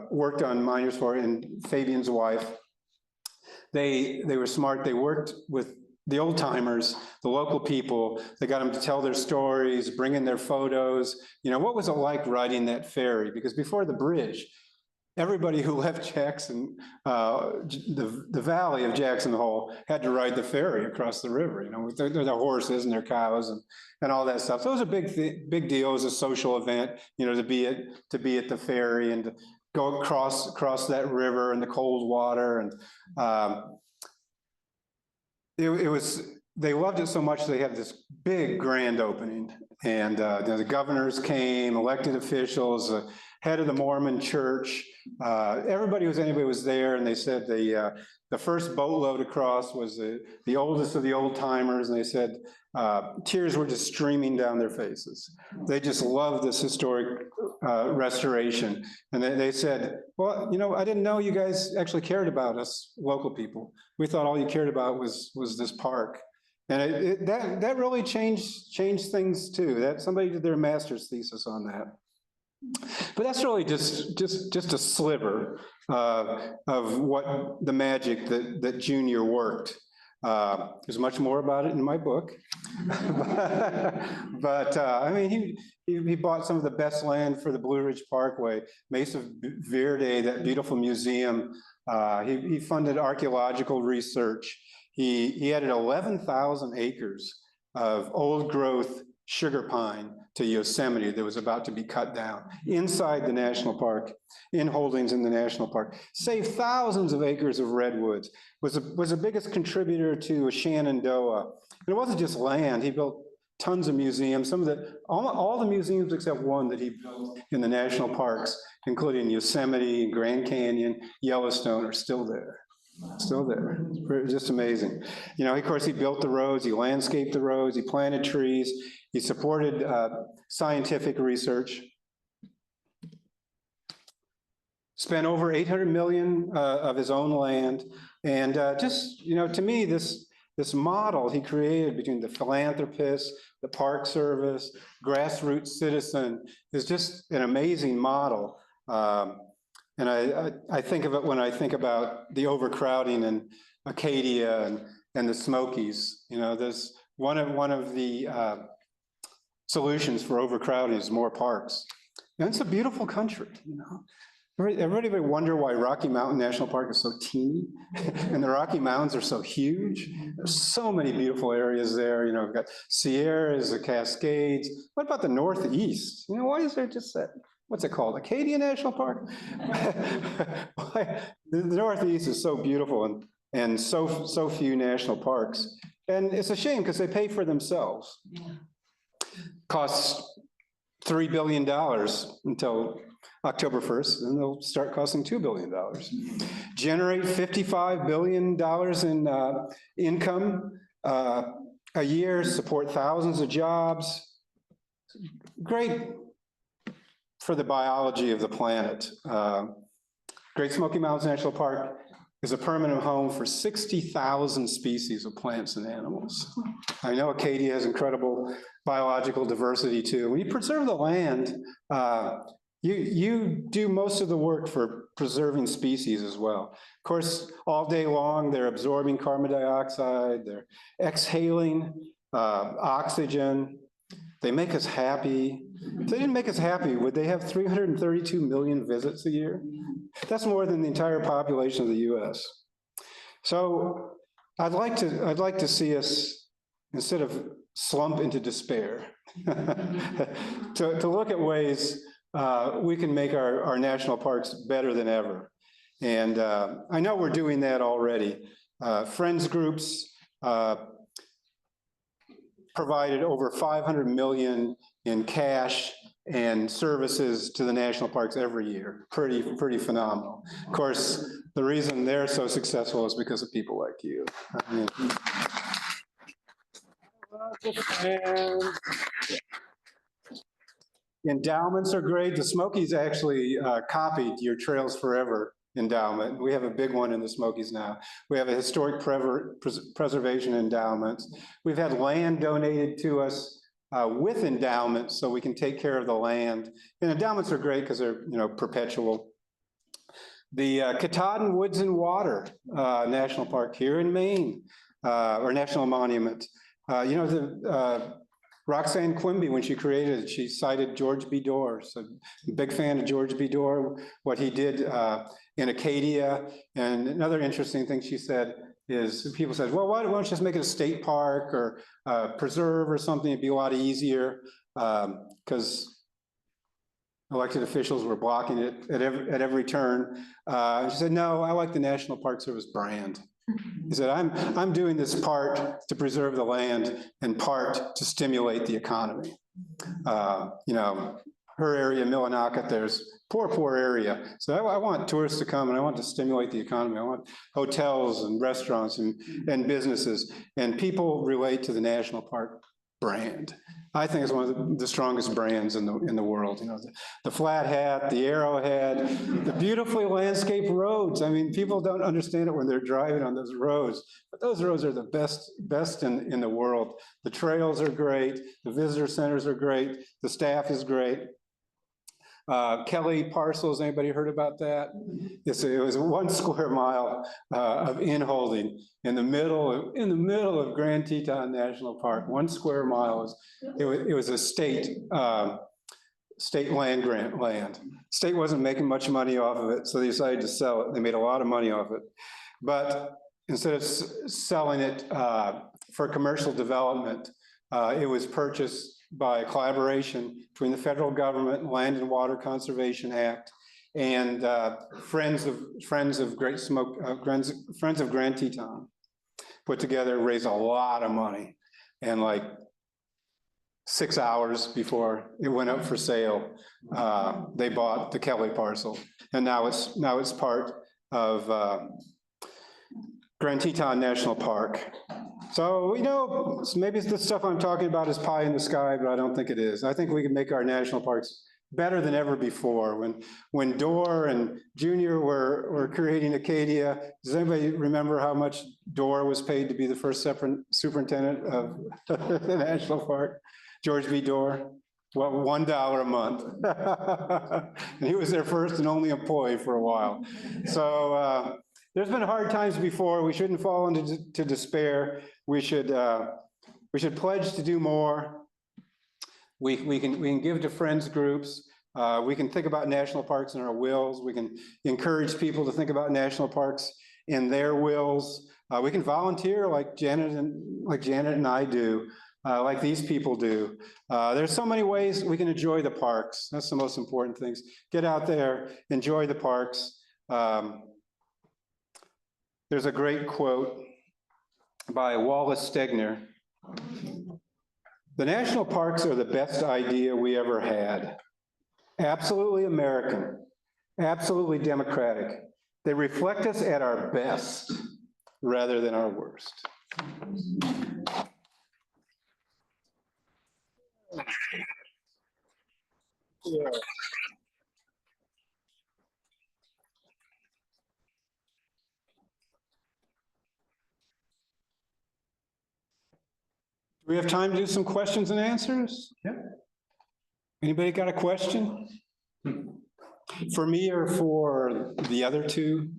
worked on Miners Ferry, and Fabian's wife. They were smart. They worked with the old timers, the local people. They got them to tell their stories, bring in their photos. What was it like riding that ferry? Because before the bridge, everybody who left Jackson, the valley of Jackson Hole, had to ride the ferry across the river, with their horses and their cows and all that stuff. So it was a big deal. It was a social event, to be at the ferry and to go across that river in the cold water. And they loved it so much they had this big grand opening. And the governors came, elected officials, head of the Mormon church, anybody was there, and they said the first boatload across was the oldest of the old timers, and they said tears were just streaming down their faces. They just loved this historic restoration. And they said, well, I didn't know you guys actually cared about us local people. We thought all you cared about was this park. And that really changed things too. That somebody did their master's thesis on that. But that's really just a sliver of what the magic that Junior worked. There's much more about it in my book. But I mean, he bought some of the best land for the Blue Ridge Parkway, Mesa Verde, that beautiful museum. He funded archaeological research. He added 11,000 acres of old growth sugar pine to Yosemite that was about to be cut down inside the national park, in holdings in the national park. Saved thousands of acres of redwoods, was the biggest contributor to Shenandoah. And it wasn't just land. He built tons of museums. All the museums except one that he built in the national parks, including Yosemite, Grand Canyon, Yellowstone, are still there. Still there. It's just amazing. Of course, he built the roads, he landscaped the roads, he planted trees, he supported scientific research. Spent over 800 million of his own land. And to me, this model he created between the philanthropist, the Park Service, grassroots citizen is just an amazing model. And I think of it when I think about the overcrowding in Acadia and the Smokies. There's one of the solutions for overcrowding is more parks. And it's a beautiful country, Everybody wonder why Rocky Mountain National Park is so teeny and the Rocky Mountains are so huge. There's so many beautiful areas there. We've got Sierras, the Cascades. What about the Northeast? Why is there just that? What's it called? Acadia National Park? The Northeast is so beautiful and so few national parks. And it's a shame because they pay for themselves. Costs $3 billion until October 1st, and they'll start costing $2 billion. Generate $55 billion in income a year, support thousands of jobs. Great for the biology of the planet. Great Smoky Mountains National Park is a permanent home for 60,000 species of plants and animals. I know Acadia has incredible biological diversity too. When you preserve the land, you do most of the work for preserving species as well. Of course, all day long, they're absorbing carbon dioxide, they're exhaling oxygen. They make us happy. If they didn't make us happy, would they have 332 million visits a year? That's more than the entire population of the US. So I'd like to see us, instead of slump into despair, to look at ways we can make our national parks better than ever. And I know we're doing that already. Friends groups provided over 500 million in cash and services to the national parks every year. Pretty phenomenal. Of course, the reason they're so successful is because of people like you. I mean, endowments are great. The Smokies actually copied your Trails Forever endowment. We have a big one in the Smokies now. We have a historic preservation endowment. We've had land donated to us with endowments, so we can take care of the land. And endowments are great because they're, you know, perpetual. The Katahdin Woods and Water National Park here in Maine, or National Monument. You know, the Roxanne Quimby, when she created it, she cited George B. Dorr. So big fan of George B. Dorr, what he did in Acadia. And another interesting thing she said is, people said, well, why don't you just make it a state park or preserve or something? It'd be a lot easier, because elected officials were blocking it at every turn. She said, no, I like the National Park Service brand. He said, I'm doing this part to preserve the land and part to stimulate the economy. You know, her area, Millinocket, there's poor area. So I want tourists to come and I want to stimulate the economy. I want hotels and restaurants and businesses, and people relate to the national park brand. I think it's one of the strongest brands in the world. You know, the flat hat, the arrowhead, the beautifully landscaped roads. I mean, people don't understand it when they're driving on those roads, but those roads are the best in the world. The trails are great. The visitor centers are great. The staff is great. Kelly Parcels, anybody heard about that? Yes, it was 1 square mile of inholding in the middle of Grand Teton National Park. 1 square mile it was a state land grant land. State wasn't making much money off of it, so they decided to sell it. They made a lot of money off it, but instead of selling it for commercial development, it was purchased by a collaboration between the federal government, Land and Water Conservation Act, and Friends of Grand Teton, put together, raised a lot of money, and like 6 hours before it went up for sale, they bought the Kelly parcel, and now it's part of Grand Teton National Park. So, you know, maybe the stuff I'm talking about is pie in the sky, but I don't think it is. I think we can make our national parks better than ever before. When Dorr and Junior were creating Acadia, does anybody remember how much Dorr was paid to be the first superintendent of the national park? George B. Dorr? Well, $1 a month. And he was their first and only employee for a while. So there's been hard times before. We shouldn't fall into despair. We should pledge to do more. We can give to friends groups. We can think about national parks in our wills. We can encourage people to think about national parks in their wills. We can volunteer like Janet and I do, like these people do. There's so many ways we can enjoy the parks. That's the most important things. Get out there, enjoy the parks. There's a great quote by Wallace Stegner. The national parks are the best idea we ever had. Absolutely American, absolutely democratic. They reflect us at our best rather than our worst. Yeah. We have time to do some questions and answers? Yeah. Anybody got a question? For me or for the other two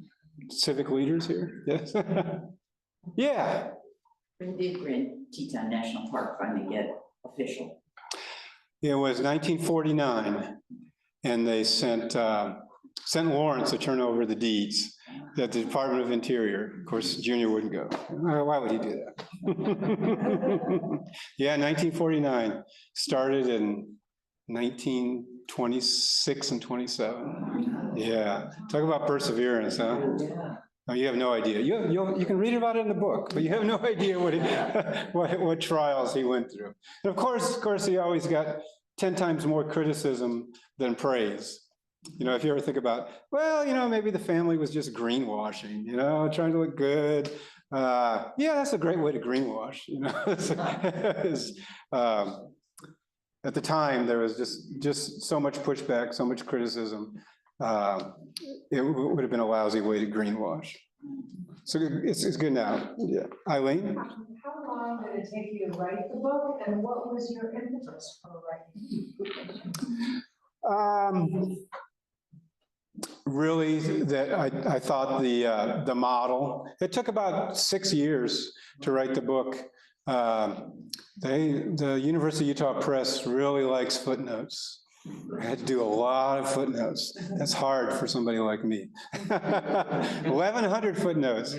civic leaders here? Yes. Yeah. When did Grand Teton National Park finally get official? It was 1949, and they sent Lawrence to turn over the deeds at the Department of Interior. Of course, Junior wouldn't go. Why would he do that? Yeah, 1949. Started in 1926 and 27. Yeah, talk about perseverance, huh? Yeah. Oh, you have no idea. You can read about it in the book, but you have no idea what trials he went through. And of course, he always got 10 times more criticism than praise. You know, if you ever think about, well, you know, maybe the family was just greenwashing, you know, trying to look good. Yeah, that's a great way to greenwash, you know. At the time, there was just so much pushback, so much criticism. It would have been a lousy way to greenwash. So it's good now. Yeah. Eileen? How long did it take you to write the book, and what was your impetus for writing? Really, that I thought the model, it took about 6 years to write the book. The University of Utah Press really likes footnotes. I had to do a lot of footnotes. That's hard for somebody like me. 1,100 footnotes.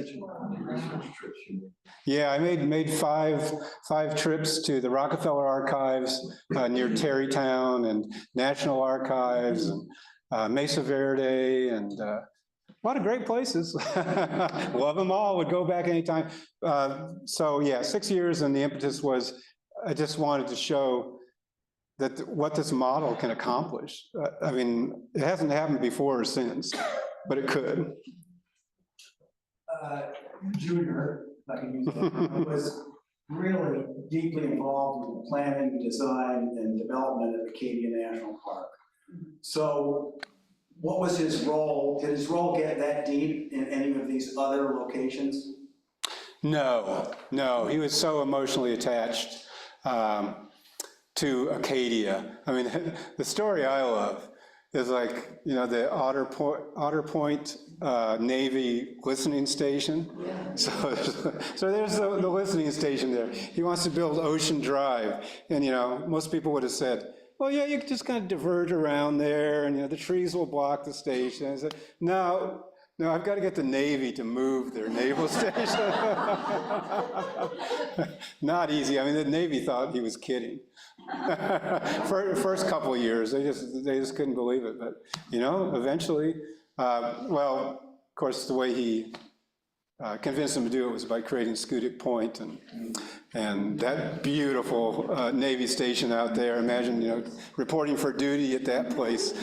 Yeah, I made five trips to the Rockefeller Archives near Terrytown, and National Archives, and Mesa Verde, and a lot of great places. Love them all, would go back anytime. So yeah, 6 years, and the impetus was, I just wanted to show that what this model can accomplish. I mean, it hasn't happened before or since, but it could. Junior, if I can use that, was really deeply involved in the planning, design, and development of Acadia National Park. So what was his role? Did his role get that deep in any of these other locations? No, he was so emotionally attached to Acadia. I mean, the story I love is, like, you know, the Otter Point Navy listening station. Yeah. So there's the listening station there. He wants to build Ocean Drive, and, you know, most people would have said, well, yeah, you can just kind of diverge around there, and, you know, the trees will block the station. I said, no, I've got to get the Navy to move their naval station. Not easy. I mean, the Navy thought he was kidding. For the first couple of years, they just couldn't believe it. But, you know, eventually, well, of course, the way he convinced them to do it was by creating Schoodic Point, and that beautiful Navy station out there. Imagine, you know, reporting for duty at that place.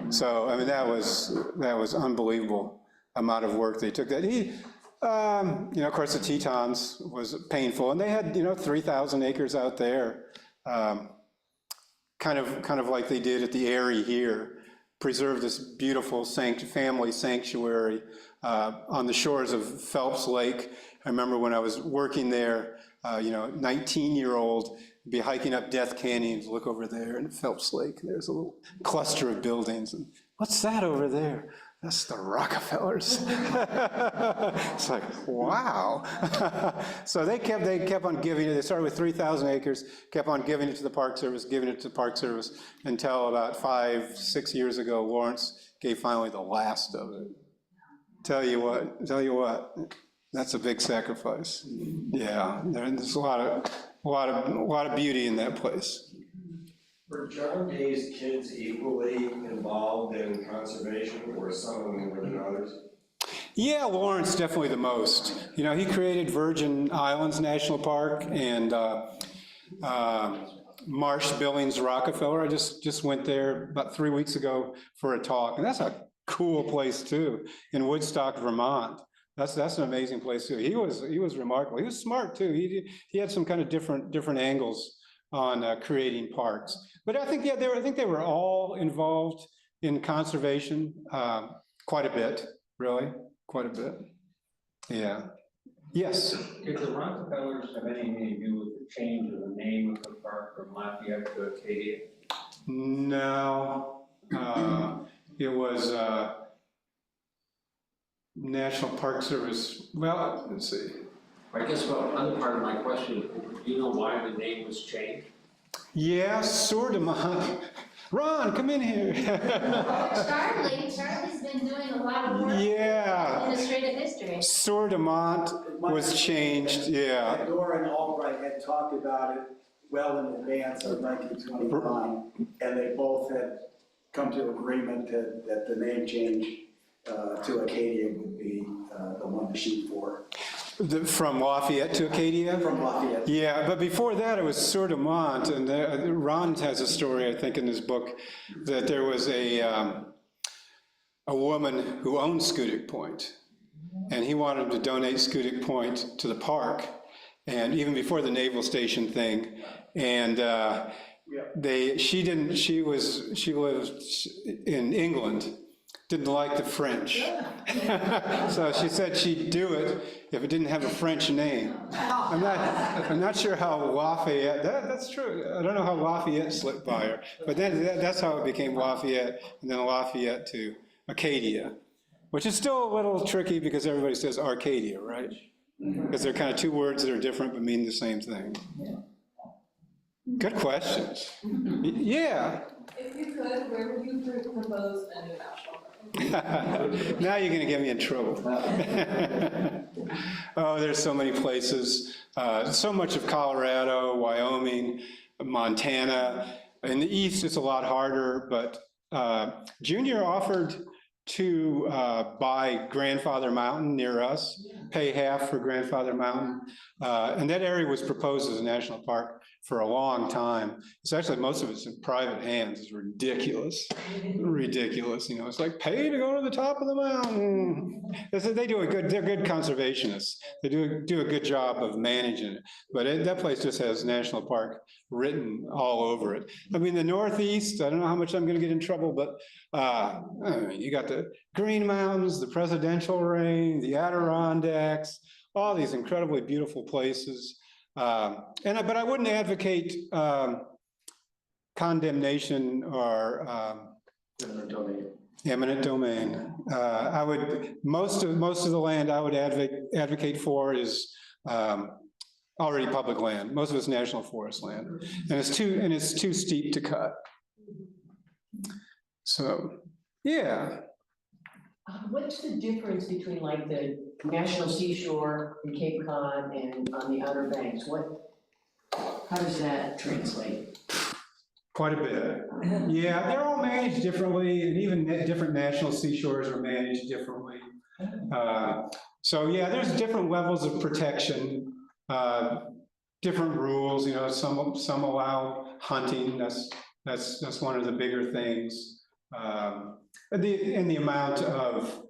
So, I mean, that was unbelievable amount of work they took. That you know, of course, the Tetons was painful, and they had, you know, 3,000 acres out there, kind of like they did at the Eyrie here, preserve this beautiful family sanctuary on the shores of Phelps Lake. I remember when I was working there, you know, 19-year-old, be hiking up Death Canyon, look over there in Phelps Lake. There's a little cluster of buildings, and what's that over there? That's the Rockefellers. It's like, wow. So they kept on giving it. They started with 3,000 acres, kept on giving it to the Park Service, until about 5-6 years ago, Lawrence gave finally the last of it. Tell you what, that's a big sacrifice. Yeah, there's a lot of beauty in that place. Were John Day's kids equally involved in conservation, or some of them more than others? Yeah, Lawrence definitely the most. You know, he created Virgin Islands National Park and Marsh Billings Rockefeller. I just went there about 3 weeks ago for a talk, and that's a cool place too, in Woodstock, Vermont. That's an amazing place too. He was remarkable. He was smart too. He had some kind of different angles on creating parks. But I think, yeah, I think they were all involved in conservation quite a bit, really, quite a bit. Yeah. Yes. Did the Rockefellers have anything to do with the change of the name of the park from Lafayette to Acadia? No, it was National Park Service. Well, let's see. I guess the other part of my question, do you know why the name was changed? Yeah, sort of. Ron, come in here. Charlie's been doing a lot of work in Yeah. administrative history. Sordamont was changed, yeah. Dora and Albright had talked about it well in advance of 1929, and they both had come to agreement that the name change to Acadia would be the one to shoot for. From Lafayette to Acadia? From Lafayette. Yeah, but before that, it was Sordamont, and Ron has a story, I think, in his book, that there was a woman who owned Schoodic Point, and he wanted to donate Schoodic Point to the park, and even before the naval station thing, and she lived in England, didn't like the French. So she said she'd do it if it didn't have a French name. I'm not sure how Lafayette, that's true. I don't know how Lafayette slipped by her, but that's how it became Lafayette, and then Lafayette to Acadia, which is still a little tricky because everybody says Arcadia, right? Because they're kind of two words that are different but mean the same thing. Good questions. Yeah. If you could, where would you propose a new national park? Now you're going to get me in trouble. Oh, there's so many places. So much of Colorado, Wyoming, Montana. In the east, it's a lot harder, but Junior offered to buy Grandfather Mountain near us, pay half for Grandfather Mountain. And that area was proposed as a national park for a long time. It's actually, most of it's in private hands. It's ridiculous, ridiculous. You know, it's like pay to go to the top of the mountain. They do they're good conservationists. They do a good job of managing it. But that place just has national park written all over it. I mean, the Northeast, I don't know how much I'm gonna get in trouble, but you got the Green Mountains, the Presidential Range, the Adirondacks, all these incredibly beautiful places. But I wouldn't advocate condemnation or eminent domain. I would, most of the land I would advocate for is already public land. Most of it's national forest land, and it's too steep to cut. So, yeah. What's the difference between like the National Seashore in Cape Cod and on the Outer Banks? How does that translate? Quite a bit. Yeah, they're all managed differently, and even different national seashores are managed differently. So yeah, there's different levels of protection, different rules. You know, some allow hunting. That's one of the bigger things. And the amount of,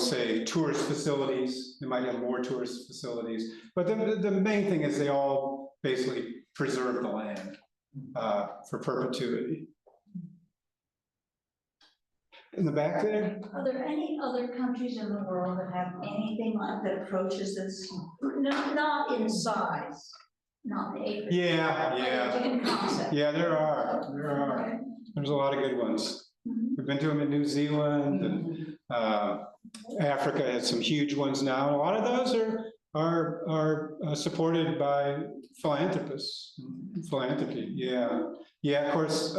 say, tourist facilities, they might have more tourist facilities, but the main thing is they all basically preserve the land for perpetuity. In the back there? Are there any other countries in the world that have anything like that approaches this? Not in size, not in acreage. Yeah. In concept. Yeah, there are. There's a lot of good ones. We've been to them in New Zealand, and Africa has some huge ones now. And a lot of those are supported by philanthropists. Philanthropy, yeah. Yeah, of course,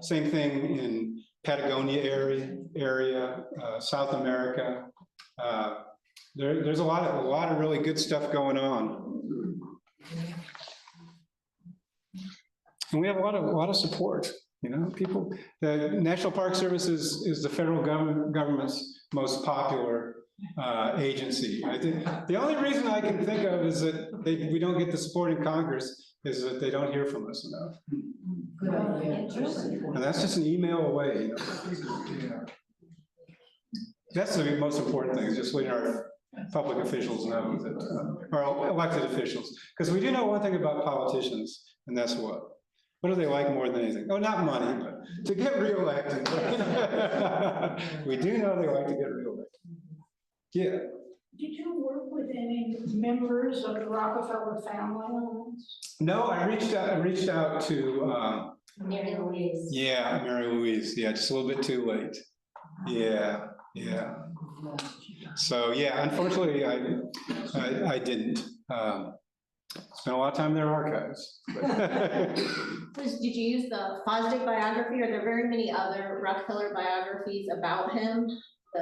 same thing in Patagonia area, South America. There's a lot of really good stuff going on. And we have a lot of support. You know, people, the National Park Service is the federal government's most popular agency. I think the only reason I can think of is that we don't get the support in Congress is that they don't hear from us enough. And that's just an email away. You know? That's the most important thing, is just letting our public officials know that, or elected officials, because we do know one thing about politicians, and that's what? What do they like more than anything? Oh, not money, but to get reelected. We do know they like to get reelected. Yeah. Did you work with any members of the Rockefeller family on this? No, I reached out to, Mary Louise. yeah, Mary Louise, yeah, just a little bit too late. Yeah, yeah. So, yeah, unfortunately, I didn't. Spent a lot of time in their archives. So did you use the Fosdick biography? Are there very many other Rockefeller biographies about him?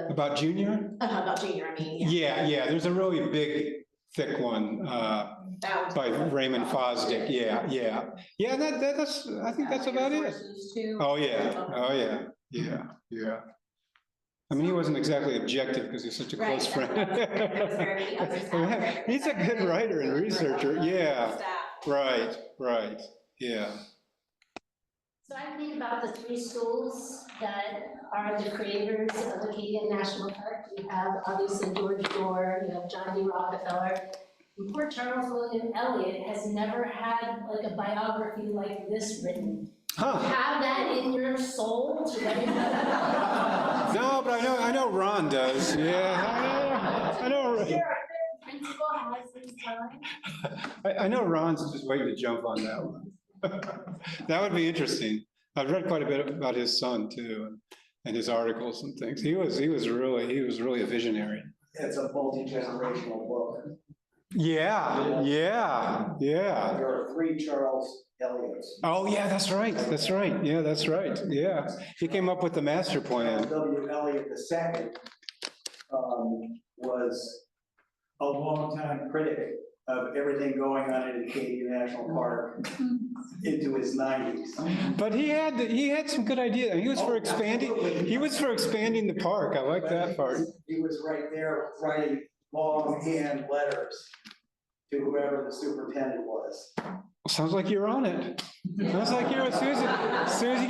About Junior? About Junior, I mean. Yeah, there's a really big, thick one by Raymond Fosdick. Yeah. That's, I think that's about it. Oh, yeah. I mean, he wasn't exactly objective because he's such a close friend. He's a good writer and researcher. Yeah, right, yeah. So I think about the three schools that are the creators of Acadia National Park. You have obviously George Gore, you have John D. Rockefeller. And poor Charles William Eliot has never had like a biography like this written. Huh. Have that in your soul? No, but I know Ron does. Yeah, I know. Principal has his time. I know Ron's just waiting to jump on that one. That would be interesting. I've read quite a bit about his son too, and his articles and things. He was really a visionary. It's a multi-generational book. Yeah. There are 3 Charles Eliots. Oh, yeah, that's right. Yeah, that's right. Yeah. He came up with the master plan. W. Eliot II was a longtime critic of everything going on in Acadia National Park into his 90s. But he had some good ideas. He was for expanding the park. I like that part. He was right there writing longhand letters to whoever the superintendent was. Sounds like you're on it. Sounds like you're, as soon as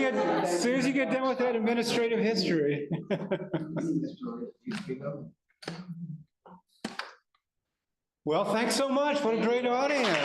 you get done with that administrative history. Well, thanks so much. What a great audience.